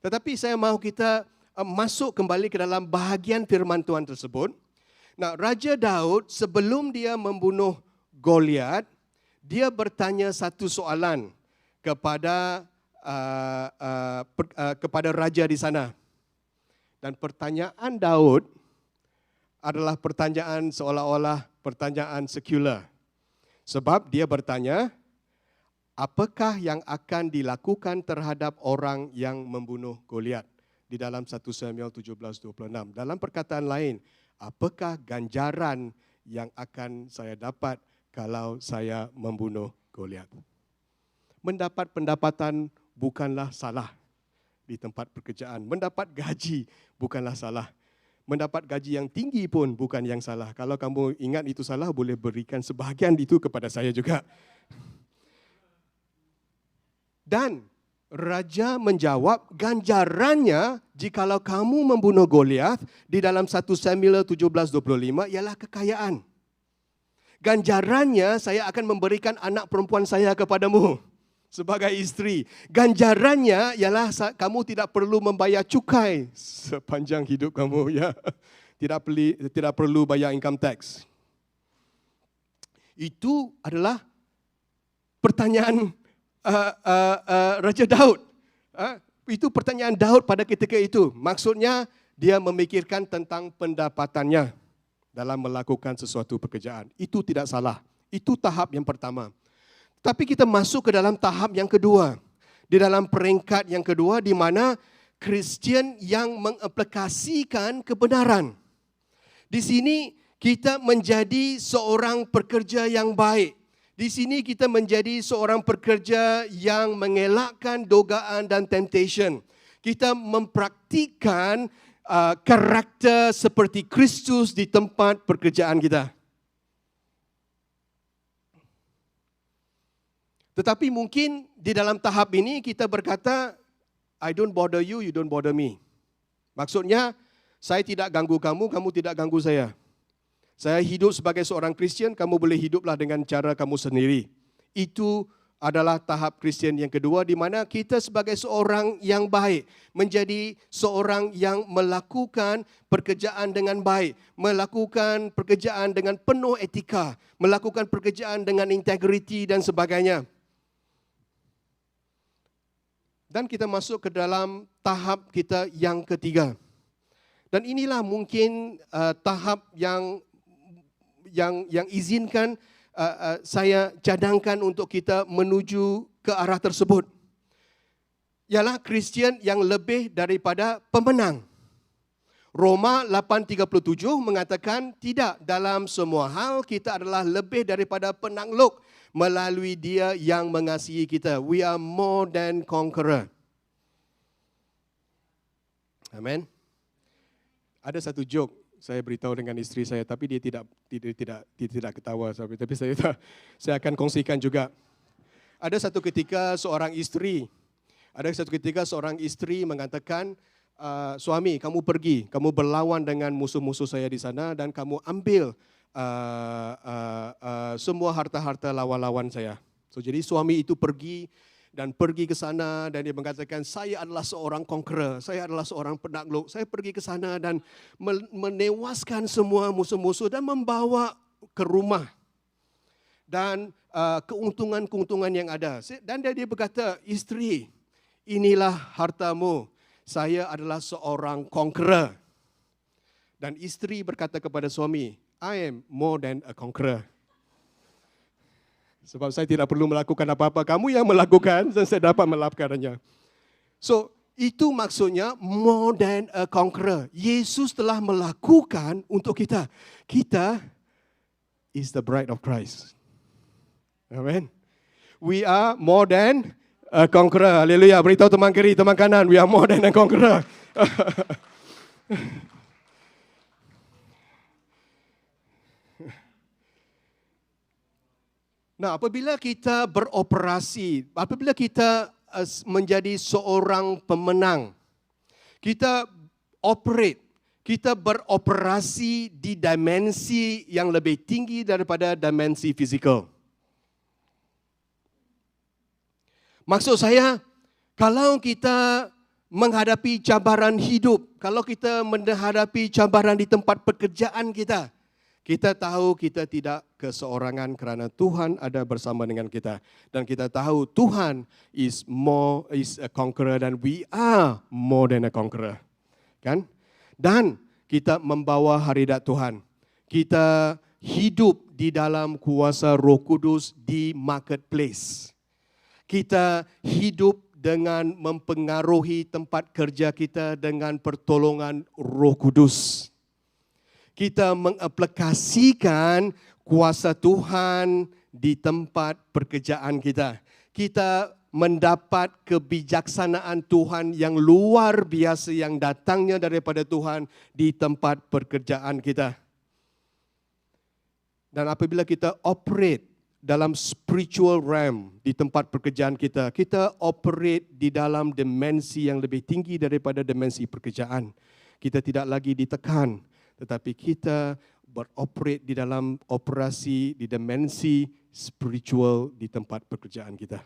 Tetapi saya mahu kita masuk kembali ke dalam bahagian firman Tuhan tersebut. Nah, Raja Daud sebelum dia membunuh Goliat, dia bertanya satu soalan kepada raja di sana. Dan pertanyaan Daud adalah pertanyaan seolah-olah pertanyaan sekular. Sebab dia bertanya, apakah yang akan dilakukan terhadap orang yang membunuh Goliat? Di dalam 1 Samuel 17:26. Dalam perkataan lain, apakah ganjaran yang akan saya dapat kalau saya membunuh Goliat? Mendapat pendapatan bukanlah salah di tempat pekerjaan. Mendapat gaji bukanlah salah. Mendapat gaji yang tinggi pun bukan yang salah. Kalau kamu ingat itu salah, boleh berikan sebahagian itu kepada saya juga. Dan raja menjawab, ganjarannya jikalau kamu membunuh Goliat di dalam 1 Samuel 17:25 ialah kekayaan. Ganjarannya saya akan memberikan anak perempuan saya kepadamu sebagai isteri. Ganjarannya ialah kamu tidak perlu membayar cukai sepanjang hidup kamu, ya. Tidak perlu bayar income tax. Itu adalah pertanyaan Raja Daud. Itu pertanyaan Daud pada ketika itu. Maksudnya dia memikirkan tentang pendapatannya dalam melakukan sesuatu pekerjaan. Itu tidak salah. Itu tahap yang pertama. Tapi kita masuk ke dalam tahap yang kedua. Di dalam peringkat yang kedua di mana Kristian yang mengaplikasikan kebenaran. Di sini kita menjadi seorang pekerja yang baik. Di sini kita menjadi seorang pekerja yang mengelakkan godaan dan temptation. Kita mempraktikkan karakter seperti Kristus di tempat pekerjaan kita. Tetapi mungkin di dalam tahap ini kita berkata, I don't bother you, you don't bother me. Maksudnya, saya tidak ganggu kamu, kamu tidak ganggu saya. Saya hidup sebagai seorang Kristian, kamu boleh hiduplah dengan cara kamu sendiri. Itu adalah tahap Kristian yang kedua, di mana kita sebagai seorang yang baik, menjadi seorang yang melakukan pekerjaan dengan baik, melakukan pekerjaan dengan penuh etika, melakukan pekerjaan dengan integriti dan sebagainya. Dan kita masuk ke dalam tahap kita yang ketiga. Dan inilah mungkin tahap yang izinkan saya cadangkan untuk kita menuju ke arah tersebut. Ialah Kristian yang lebih daripada pemenang. Roma 8:37 mengatakan tidak, dalam semua hal kita adalah lebih daripada penakluk melalui Dia yang mengasihi kita. We are more than conqueror. Amen. Ada satu joke saya beritahu dengan isteri saya, tapi dia tidak ketawa, tapi saya akan kongsikan juga. Ada satu ketika seorang istri mengatakan, suami, kamu pergi, kamu berlawan dengan musuh-musuh saya di sana dan kamu ambil semua harta-harta lawan-lawan saya. Jadi suami itu pergi ke sana dan dia mengatakan, saya adalah seorang conqueror, saya adalah seorang penakluk. Saya pergi ke sana dan menewaskan semua musuh-musuh dan membawa ke rumah. Dan keuntungan-keuntungan yang ada. Dan dia berkata, isteri, inilah hartamu. Saya adalah seorang conqueror. Dan isteri berkata kepada suami, I am more than a conqueror. Sebab saya tidak perlu melakukan apa-apa, kamu yang melakukan dan saya dapat melakukannya. So, itu maksudnya more than a conqueror. Yesus telah melakukan untuk kita. Kita is the bride of Christ. Amen. We are more than a conqueror. Haleluya. Beritahu teman kiri, teman kanan, we are more than a conqueror. Nah, apabila kita beroperasi, apabila kita menjadi seorang pemenang, kita beroperasi di dimensi yang lebih tinggi daripada dimensi fizikal. Maksud saya, kalau kita menghadapi cabaran hidup, kalau kita menghadapi cabaran di tempat pekerjaan kita, kita tahu kita tidak keseorangan kerana Tuhan ada bersama dengan kita. Dan kita tahu Tuhan is a conqueror dan we are more than a conqueror. Kan? Dan kita membawa hadirat Tuhan. Kita hidup di dalam kuasa Roh Kudus di marketplace. Kita hidup dengan mempengaruhi tempat kerja kita dengan pertolongan Roh Kudus. Kita mengaplikasikan kuasa Tuhan di tempat pekerjaan kita. Kita mendapat kebijaksanaan Tuhan yang luar biasa yang datangnya daripada Tuhan di tempat pekerjaan kita. Dan apabila kita operate dalam spiritual realm di tempat pekerjaan kita, kita operate di dalam dimensi yang lebih tinggi daripada dimensi pekerjaan. Kita tidak lagi ditekan, tetapi kita beroperate di dalam operasi di dimensi spiritual di tempat pekerjaan kita.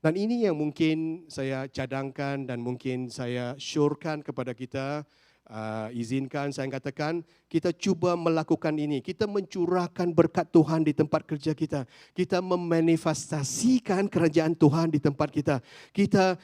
Dan ini yang mungkin saya cadangkan dan mungkin saya syorkan kepada kita Izinkan saya katakan, kita cuba melakukan ini. Kita mencurahkan berkat Tuhan di tempat kerja kita. Kita memanifestasikan kerajaan Tuhan di tempat kita. Kita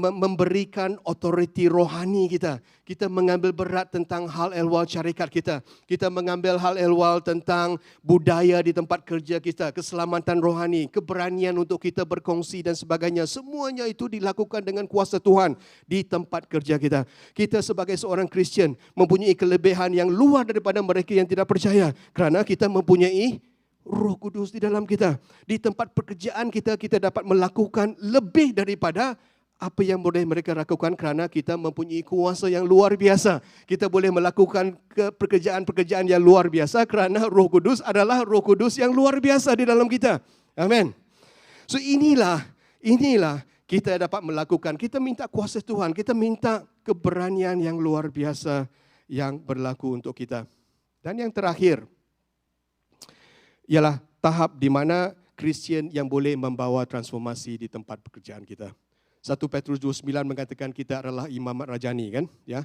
memberikan otoriti rohani kita. Kita mengambil berat tentang hal ehwal syarikat kita. Kita mengambil hal ehwal tentang budaya di tempat kerja kita. Keselamatan rohani, keberanian untuk kita berkongsi dan sebagainya. Semuanya itu dilakukan dengan kuasa Tuhan di tempat kerja kita. Kita sebagai seorang Kristian mempunyai kelebihan yang luar daripada mereka yang tidak percaya. Kerana kita mempunyai Roh Kudus di dalam kita. Di tempat pekerjaan kita, kita dapat melakukan lebih daripada apa yang boleh mereka lakukan kerana kita mempunyai kuasa yang luar biasa. Kita boleh melakukan pekerjaan-pekerjaan yang luar biasa kerana Roh Kudus adalah Roh Kudus yang luar biasa di dalam kita. Amin. So inilah kita dapat melakukan. Kita minta kuasa Tuhan, kita minta keberanian yang luar biasa yang berlaku untuk kita. Dan yang terakhir ialah tahap di mana Kristian yang boleh membawa transformasi di tempat pekerjaan kita. 1 Petrus 2:9 mengatakan kita adalah imamat rajani, kan? Ya.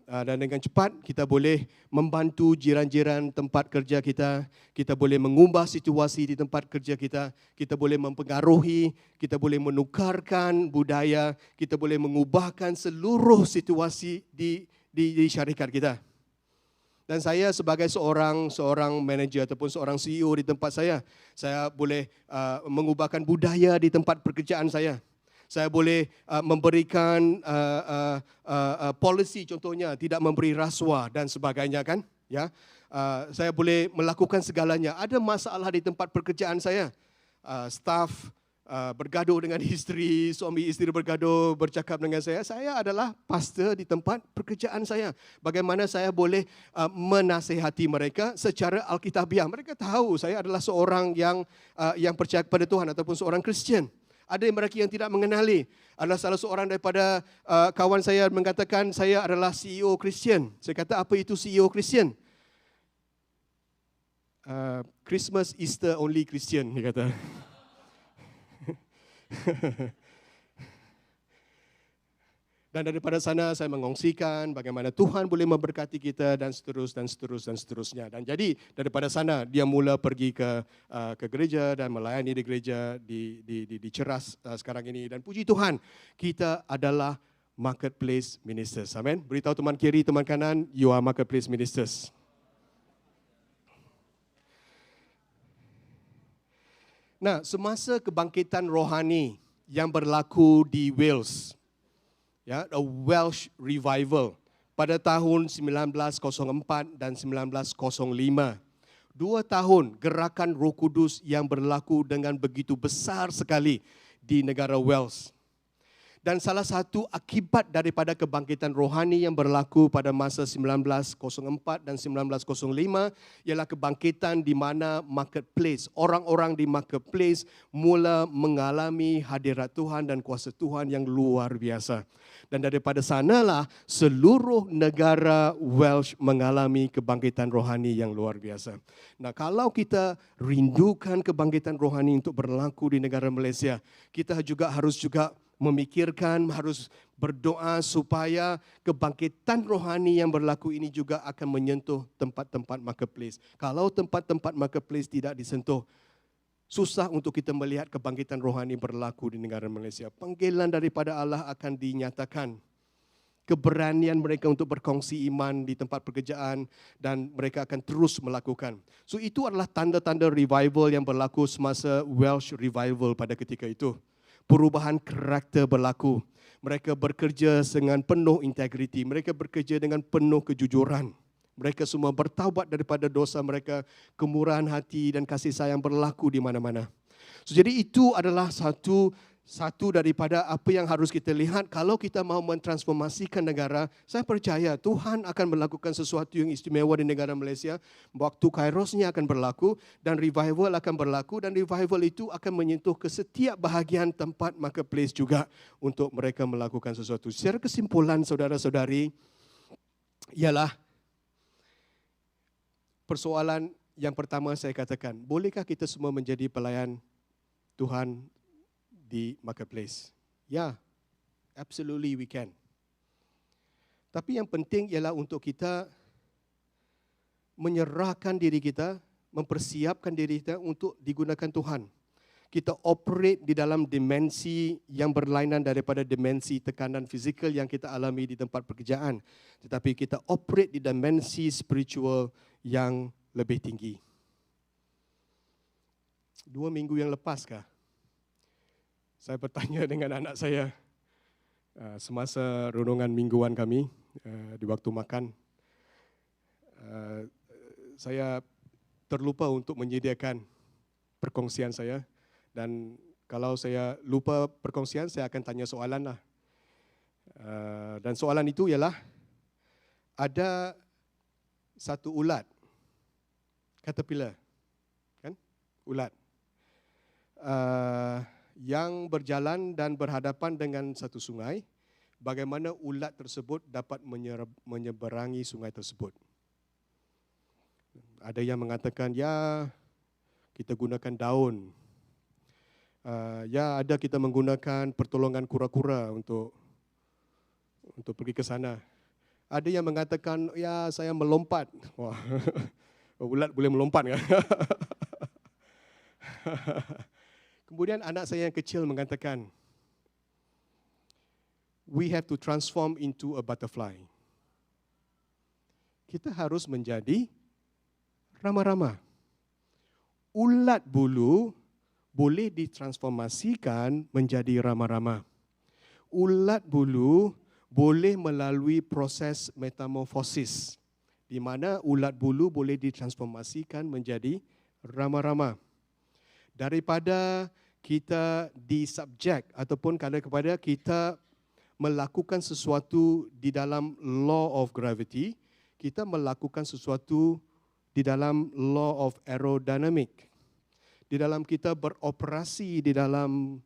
Dan dengan cepat kita boleh membantu jiran-jiran tempat kerja kita. Kita boleh mengubah situasi di tempat kerja kita. Kita boleh mempengaruhi, kita boleh menukarkan budaya, kita boleh mengubahkan seluruh situasi di syarikat kita. Dan saya sebagai seorang manager ataupun seorang CEO di tempat saya boleh mengubahkan budaya di tempat pekerjaan saya. Saya boleh memberikan polisi, contohnya tidak memberi rasuah dan sebagainya, kan? Ya, saya boleh melakukan segalanya. Ada masalah di tempat pekerjaan saya, staf bergaduh dengan isteri, suami isteri bergaduh, bercakap dengan saya. Saya adalah pastor di tempat pekerjaan saya. Bagaimana saya boleh menasihati mereka secara alkitabiah? Mereka tahu saya adalah seorang yang percaya kepada Tuhan ataupun seorang Kristian. Ada mereka yang tidak mengenali. Adalah salah seorang daripada kawan saya mengatakan saya adalah CEO Kristian. Saya kata, apa itu CEO Kristian? Christmas, Easter, only Christian, dia kata. Dan daripada sana saya mengongsikan bagaimana Tuhan boleh memberkati kita dan seterusnya. Dan jadi daripada sana dia mula pergi ke gereja dan melayani di gereja di Ceras sekarang ini. Dan puji Tuhan, kita adalah marketplace ministers. Amin. Beritahu teman kiri, teman kanan, you are marketplace ministers. Nah, semasa kebangkitan rohani yang berlaku di Wales, ya, a Welsh revival pada tahun 1904 dan 1905. 2 tahun gerakan Roh Kudus yang berlaku dengan begitu besar sekali di negara Wales. Dan salah satu akibat daripada kebangkitan rohani yang berlaku pada masa 1904 dan 1905 ialah kebangkitan di mana marketplace, orang-orang di marketplace mula mengalami hadirat Tuhan dan kuasa Tuhan yang luar biasa. Dan daripada sanalah seluruh negara Welsh mengalami kebangkitan rohani yang luar biasa. Nah, kalau kita rindukan kebangkitan rohani untuk berlaku di negara Malaysia, kita juga harus memikirkan, harus berdoa supaya kebangkitan rohani yang berlaku ini juga akan menyentuh tempat-tempat marketplace. Kalau tempat-tempat marketplace tidak disentuh, susah untuk kita melihat kebangkitan rohani berlaku di negara Malaysia. Panggilan daripada Allah akan dinyatakan. Keberanian mereka untuk berkongsi iman di tempat pekerjaan dan mereka akan terus melakukan. So itu adalah tanda-tanda revival yang berlaku semasa Welsh revival pada ketika itu. Perubahan karakter berlaku. Mereka bekerja dengan penuh integriti. Mereka bekerja dengan penuh kejujuran. Mereka semua bertaubat daripada dosa mereka. Kemurahan hati dan kasih sayang berlaku di mana-mana. So, jadi itu adalah satu daripada apa yang harus kita lihat kalau kita mahu mentransformasikan negara. Saya percaya Tuhan akan melakukan sesuatu yang istimewa di negara Malaysia. Waktu kairosnya akan berlaku dan revival akan berlaku dan revival itu akan menyentuh ke setiap bahagian tempat marketplace juga untuk mereka melakukan sesuatu. Secara kesimpulan saudara-saudari ialah persoalan yang pertama saya katakan, bolehkah kita semua menjadi pelayan Tuhan di marketplace? Ya, absolutely we can. Tapi yang penting ialah untuk kita menyerahkan diri kita, mempersiapkan diri kita untuk digunakan Tuhan. Kita operate di dalam dimensi yang berlainan daripada dimensi tekanan fizikal yang kita alami di tempat pekerjaan. Tetapi kita operate di dimensi spiritual yang lebih tinggi. 2 minggu yang lepaskah, saya bertanya dengan anak saya semasa renungan mingguan kami di waktu makan. Saya terlupa untuk menyediakan perkongsian saya. Dan kalau saya lupa perkongsian, saya akan tanya soalan lah. Dan soalan itu ialah, ada satu ulat, caterpillar, kan? Ulat. Yang berjalan dan berhadapan dengan satu sungai, bagaimana ulat tersebut dapat menyeberangi sungai tersebut. Ada yang mengatakan, ya kita gunakan daun. Ya ada kita menggunakan pertolongan kura-kura untuk pergi ke sana. Ada yang mengatakan, ya saya melompat. Wah, ulat boleh melompat kan? Kemudian anak saya yang kecil mengatakan, we have to transform into a butterfly. Kita harus menjadi ramah-ramah. Ulat bulu boleh ditransformasikan menjadi ramah-ramah. Ulat bulu boleh melalui proses metamorfosis, di mana ulat bulu boleh ditransformasikan menjadi ramah-ramah. Daripada kita disubjek ataupun kepada kita melakukan sesuatu di dalam law of gravity, kita melakukan sesuatu di dalam law of aerodynamic. Di dalam kita beroperasi di dalam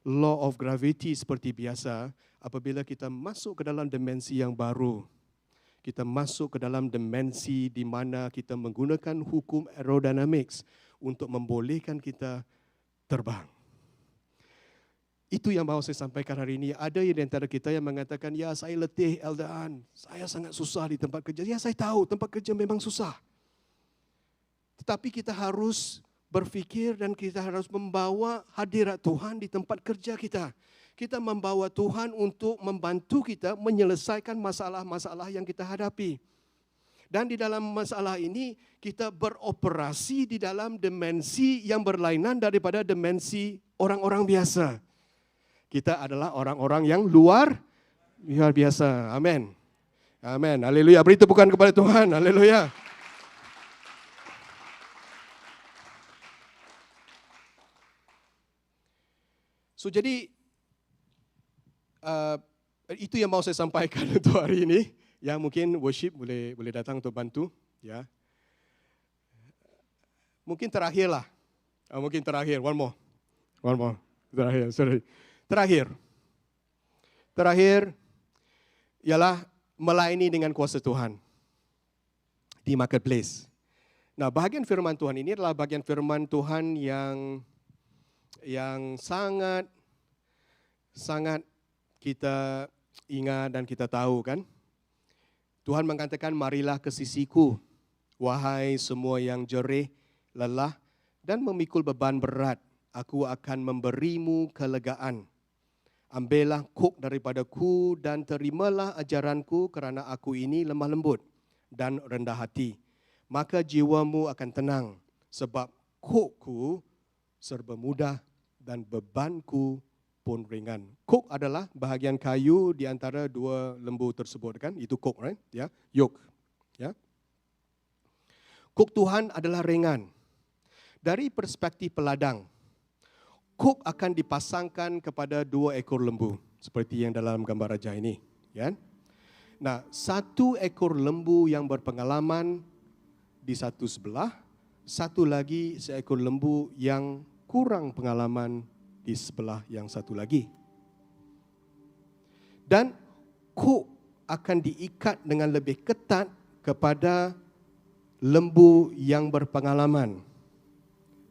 law of gravity seperti biasa, apabila kita masuk ke dalam dimensi yang baru, kita masuk ke dalam dimensi di mana kita menggunakan hukum aerodynamics untuk membolehkan kita terbang. Itu yang mahu saya sampaikan hari ini. Ada di antara kita yang mengatakan, ya saya letih Eldaan, saya sangat susah di tempat kerja. Ya saya tahu tempat kerja memang susah. Tetapi kita harus berfikir dan kita harus membawa hadirat Tuhan di tempat kerja kita. Kita membawa Tuhan untuk membantu kita menyelesaikan masalah-masalah yang kita hadapi. Dan di dalam masalah ini kita beroperasi di dalam dimensi yang berlainan daripada dimensi orang-orang biasa. Kita adalah orang-orang yang luar biasa. Amin. Amin. Haleluya. Beri tepukan kepada Tuhan. Haleluya. So jadi itu yang mau saya sampaikan untuk hari ini. Ya mungkin worship boleh datang untuk bantu. Ya. Mungkin terakhirlah. Mungkin terakhir. One more. Terakhir ialah melayani dengan kuasa Tuhan di marketplace. Nah, bahagian firman Tuhan ini adalah bahagian firman Tuhan yang sangat kita ingat dan kita tahu kan. Tuhan mengatakan, marilah ke sisiku, wahai semua yang jerih, lelah dan memikul beban berat. Aku akan memberimu kelegaan. Ambillah kuk daripadaku dan terimalah ajaranku, kerana aku ini lemah lembut dan rendah hati. Maka jiwamu akan tenang, sebab kukku serba mudah dan bebanku pun ringan. Kuk adalah bahagian kayu di antara dua lembu tersebut kan? Itu kuk, right? Ya, yoke. Ya. Kuk Tuhan adalah ringan. Dari perspektif peladang, kuk akan dipasangkan kepada 2 ekor lembu seperti yang dalam gambar raja ini, ya. Nah, 1 ekor lembu yang berpengalaman di satu sebelah, satu lagi seekor lembu yang kurang pengalaman di sebelah yang satu lagi. Dan kuk akan diikat dengan lebih ketat kepada lembu yang berpengalaman.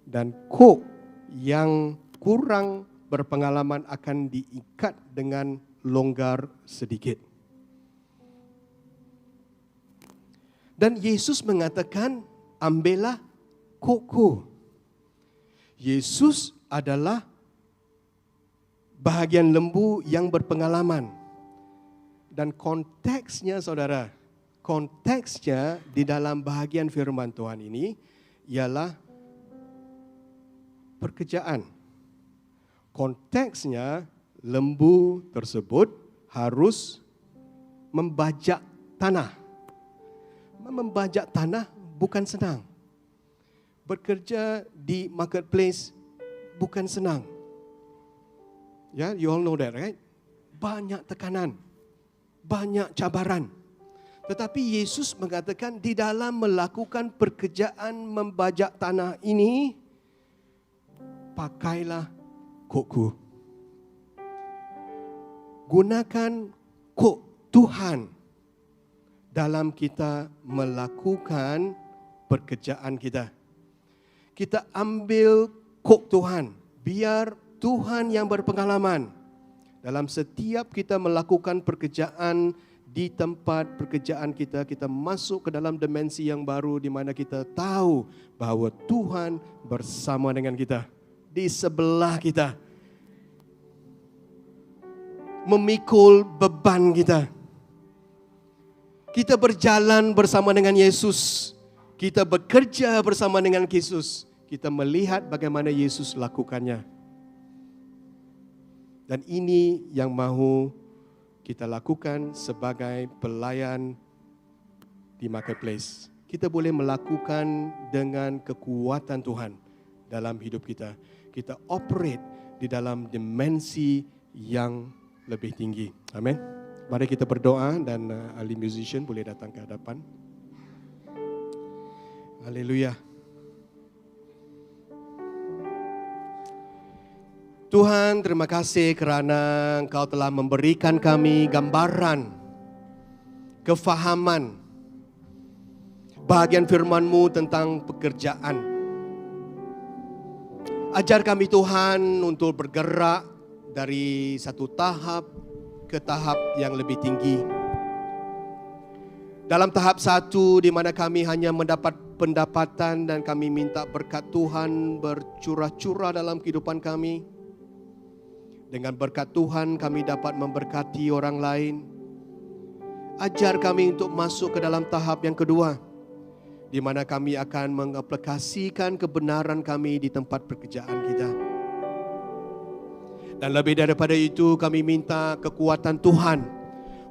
Dan kuk yang kurang berpengalaman akan diikat dengan longgar sedikit. Dan Yesus mengatakan, ambillah kokku. Yesus adalah bahagian lembu yang berpengalaman. Dan konteksnya saudara, konteksnya di dalam bahagian firman Tuhan ini ialah pekerjaan. Konteksnya lembu tersebut harus membajak tanah. Membajak tanah bukan senang. Bekerja di marketplace bukan senang. Ya, you all know that, right? Banyak tekanan, banyak cabaran. Tetapi Yesus mengatakan di dalam melakukan pekerjaan membajak tanah ini, pakailah kokku. Gunakan kok Tuhan dalam kita melakukan pekerjaan kita. Kita ambil kok Tuhan, biar Tuhan yang berpengalaman dalam setiap kita melakukan pekerjaan di tempat pekerjaan kita, kita masuk ke dalam dimensi yang baru di mana kita tahu bahawa Tuhan bersama dengan kita, di sebelah kita, memikul beban kita. Kita berjalan bersama dengan Yesus. Kita bekerja bersama dengan Yesus. Kita melihat bagaimana Yesus lakukannya. Dan ini yang mahu kita lakukan sebagai pelayan di marketplace. Kita boleh melakukan dengan kekuatan Tuhan dalam hidup kita. Kita operate di dalam dimensi yang lebih tinggi. Amin. Mari kita berdoa dan ahli musician boleh datang ke hadapan. Haleluya. Tuhan, terima kasih kerana Engkau telah memberikan kami gambaran, kefahaman, bahagian firman-Mu tentang pekerjaan. Ajar kami Tuhan untuk bergerak dari satu tahap ke tahap yang lebih tinggi. Dalam tahap satu di mana kami hanya mendapat pendapatan dan kami minta berkat Tuhan bercurah-curah dalam kehidupan kami. Dengan berkat Tuhan kami dapat memberkati orang lain. Ajar kami untuk masuk ke dalam tahap yang kedua, di mana kami akan mengaplikasikan kebenaran kami di tempat pekerjaan kita. Dan lebih daripada itu kami minta kekuatan Tuhan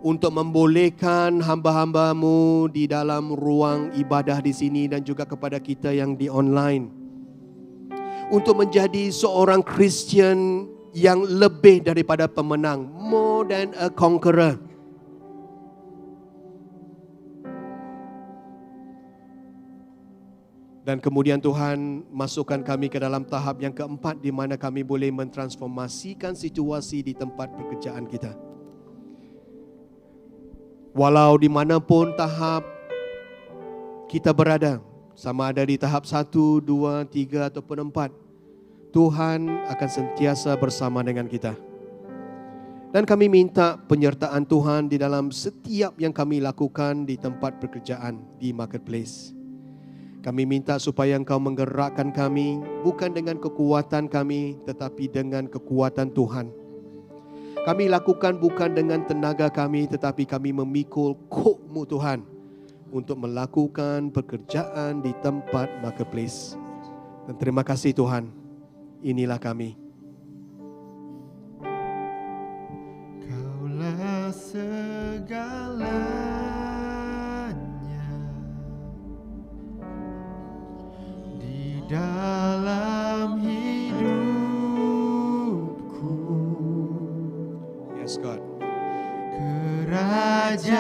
untuk membolehkan hamba-hamba-Mu di dalam ruang ibadah di sini dan juga kepada kita yang di online. Untuk menjadi seorang Kristian yang lebih daripada pemenang, more than a conqueror. Dan kemudian Tuhan masukkan kami ke dalam tahap yang keempat di mana kami boleh mentransformasikan situasi di tempat pekerjaan kita. Walau di manapun tahap kita berada, sama ada di tahap 1, 2, 3 ataupun 4, Tuhan akan sentiasa bersama dengan kita. Dan kami minta penyertaan Tuhan di dalam setiap yang kami lakukan di tempat pekerjaan, di marketplace. Kami minta supaya Engkau menggerakkan kami, bukan dengan kekuatan kami, tetapi dengan kekuatan Tuhan. Kami lakukan bukan dengan tenaga kami, tetapi kami memikul kok-Mu Tuhan, untuk melakukan pekerjaan di tempat marketplace. Dan terima kasih Tuhan, inilah kami. Kaulah segalanya di dalam hidupku. Yes God. Kerajaan,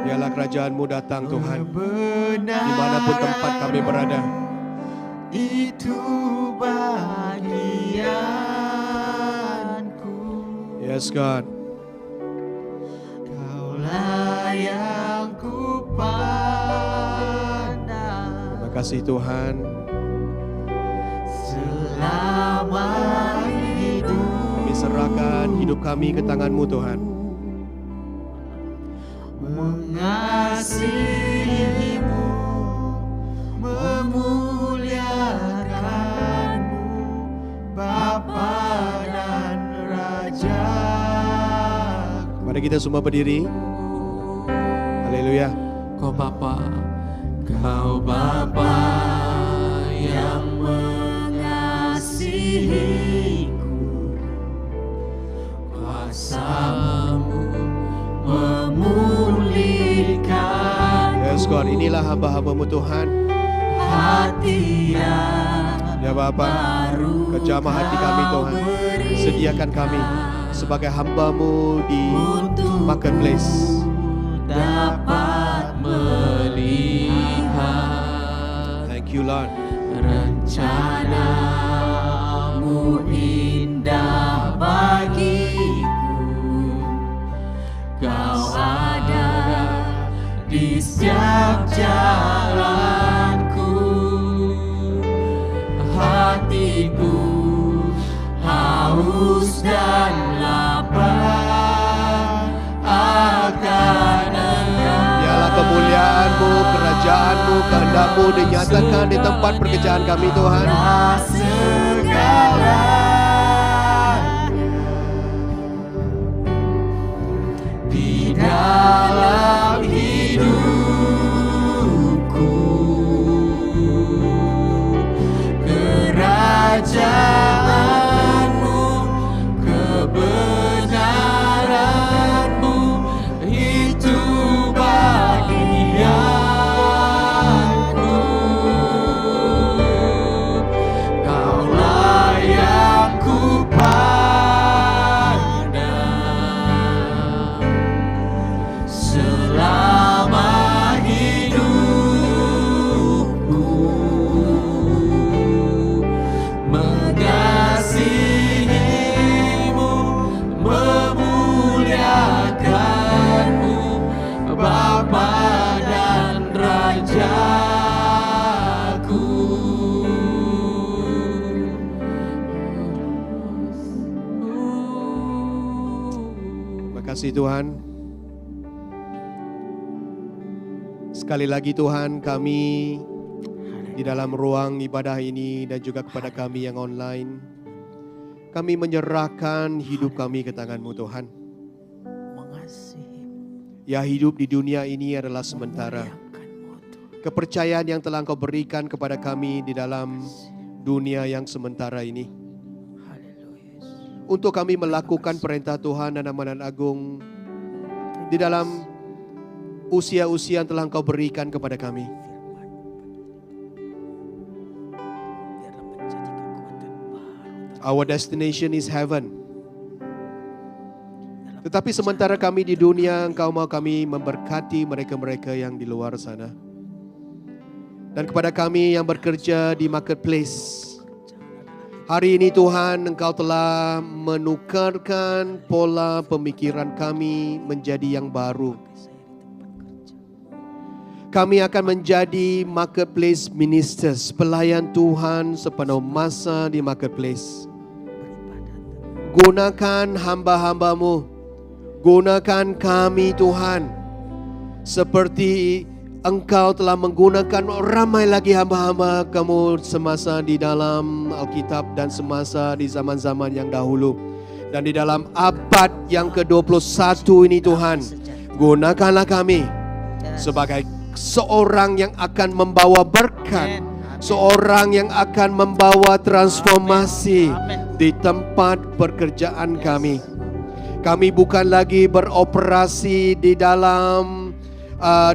Biarlah kerajaan-Mu datang Tuhan, kebenaran, dimanapun tempat kami berada. itu bahagianku. Yes God. Kaulah yang ku pandang. Terima kasih Tuhan. Selama hidup Kami serahkan hidup kami ke tangan-Mu Tuhan. mengasihimu, memuliakanmu, Bapa dan Raja. Mari kita semua berdiri. Haleluya. Kau Bapa, Kau Bapa yang mengasihiku, kuasa-Mu memulihkan. Yes God, inilah hamba-hamba-Mu Tuhan. Hati yang Ya Bapa, kejamah hati kami Tuhan. Sediakan kami sebagai hamba-Mu di marketplace. dapat melihat Thank you Lord. rencana-Mu indah bagiku. Kau ada di setiap jalanku. Hatiku haus dan lapar akan Biarlah kemuliaan-Mu, kerajaan-Mu, kehendak-Mu dinyatakan di tempat pekerjaan kami Tuhan. segala di dalam hidupku. Kerajaan-Mu, kebenaran-Mu, itu bagianku. Kaulah yang ku pandang selama hidupku. Mengasihimu, memuliakanmu, Bapa dan Rajaku. Terima kasih Tuhan. Sekali lagi Tuhan, kami di dalam ruang ibadah ini dan juga kepada kami yang online, kami menyerahkan hidup kami ke tangan-Mu Tuhan. Mengasihimu, Ya, hidup di dunia ini adalah sementara. memuliakanmu, Tuhan. Kepercayaan yang telah Engkau berikan kepada kami di dalam dunia yang sementara ini, Haleluya. untuk kami melakukan perintah Tuhan dan amanat agung di dalam usia-usia yang telah Engkau berikan kepada kami. Biarlah menjadi kekuatan baru. Our destination is heaven. Tetapi sementara kami di dunia, Engkau mau kami memberkati mereka-mereka yang di luar sana. Dan kepada kami yang bekerja di marketplace, hari ini Tuhan, Engkau telah menukarkan pola pemikiran kami menjadi yang baru. Kami akan menjadi marketplace ministers, pelayan Tuhan sepenuh masa di marketplace. Gunakan hamba-hamba-Mu, gunakan kami Tuhan, seperti Engkau telah menggunakan ramai lagi hamba-hamba Kamu semasa di dalam Alkitab dan semasa di zaman-zaman yang dahulu. Dan di dalam abad yang ke-21 ini Tuhan, gunakanlah kami sebagai seorang yang akan membawa berkat, seorang yang akan membawa transformasi di tempat pekerjaan kami. Kami bukan lagi beroperasi di dalam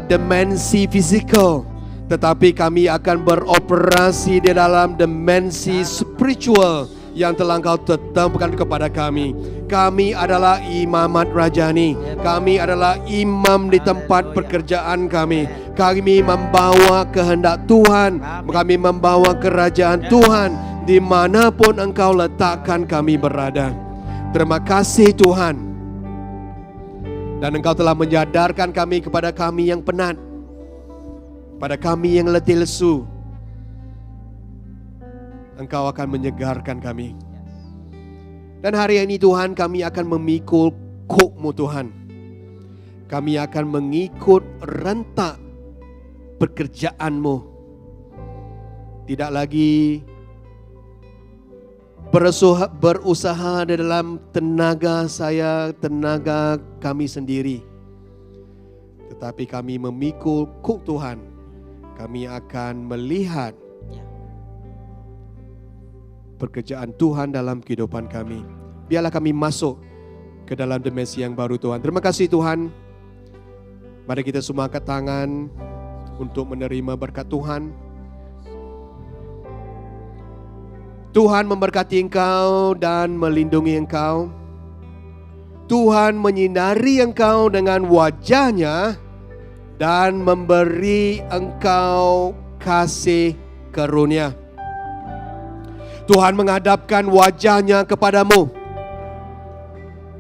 dimensi fisikal, tetapi kami akan beroperasi di dalam dimensi spiritual yang telah Engkau tetapkan kepada kami. Kami adalah imamat rajani. Kami adalah imam di tempat pekerjaan kami. Kami membawa kehendak Tuhan. Kami membawa kerajaan Tuhan dimanapun Engkau letakkan kami berada. Terima kasih Tuhan. Dan Engkau telah menyadarkan kami kepada kami yang penat, pada kami yang letih lesu. Engkau akan menyegarkan kami. Dan hari ini Tuhan, kami akan memikul kuk-Mu Tuhan. Kami akan mengikut rentak pekerjaan-Mu. Tidak lagi berusaha dalam tenaga saya, tenaga kami sendiri. Tetapi kami memikul kuk Tuhan. Kami akan melihat pekerjaan Tuhan dalam kehidupan kami. Biarlah kami masuk ke dalam dimensi yang baru Tuhan. Terima kasih Tuhan. Mari kita semua angkat tangan untuk menerima berkat Tuhan. Tuhan memberkati engkau dan melindungi engkau. Tuhan menyinari engkau dengan wajah-Nya dan memberi engkau kasih karunia. Tuhan menghadapkan wajah-Nya kepadamu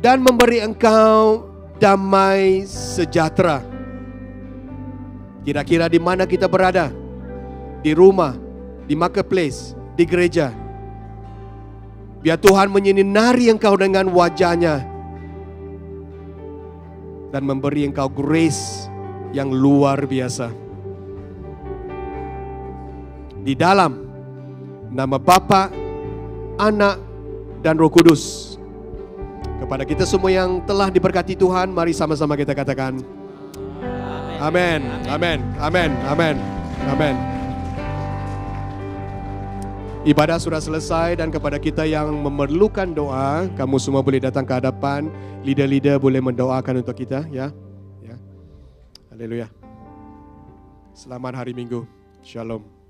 dan memberi engkau damai sejahtera. Kira-kira di mana kita berada? Di rumah, di marketplace, di gereja. Biar Tuhan menyinari engkau dengan wajah-Nya dan memberi engkau grace yang luar biasa. Di dalam nama Bapa, Anak, dan Roh Kudus. Kepada kita semua yang telah diberkati Tuhan, mari sama-sama kita katakan amin, amin, amin, amin, amin. Ibadah sudah selesai dan kepada kita yang memerlukan doa, kamu semua boleh datang ke hadapan. Leader-leader boleh mendoakan untuk kita, ya. Ya. Haleluya. Selamat hari Minggu. Shalom.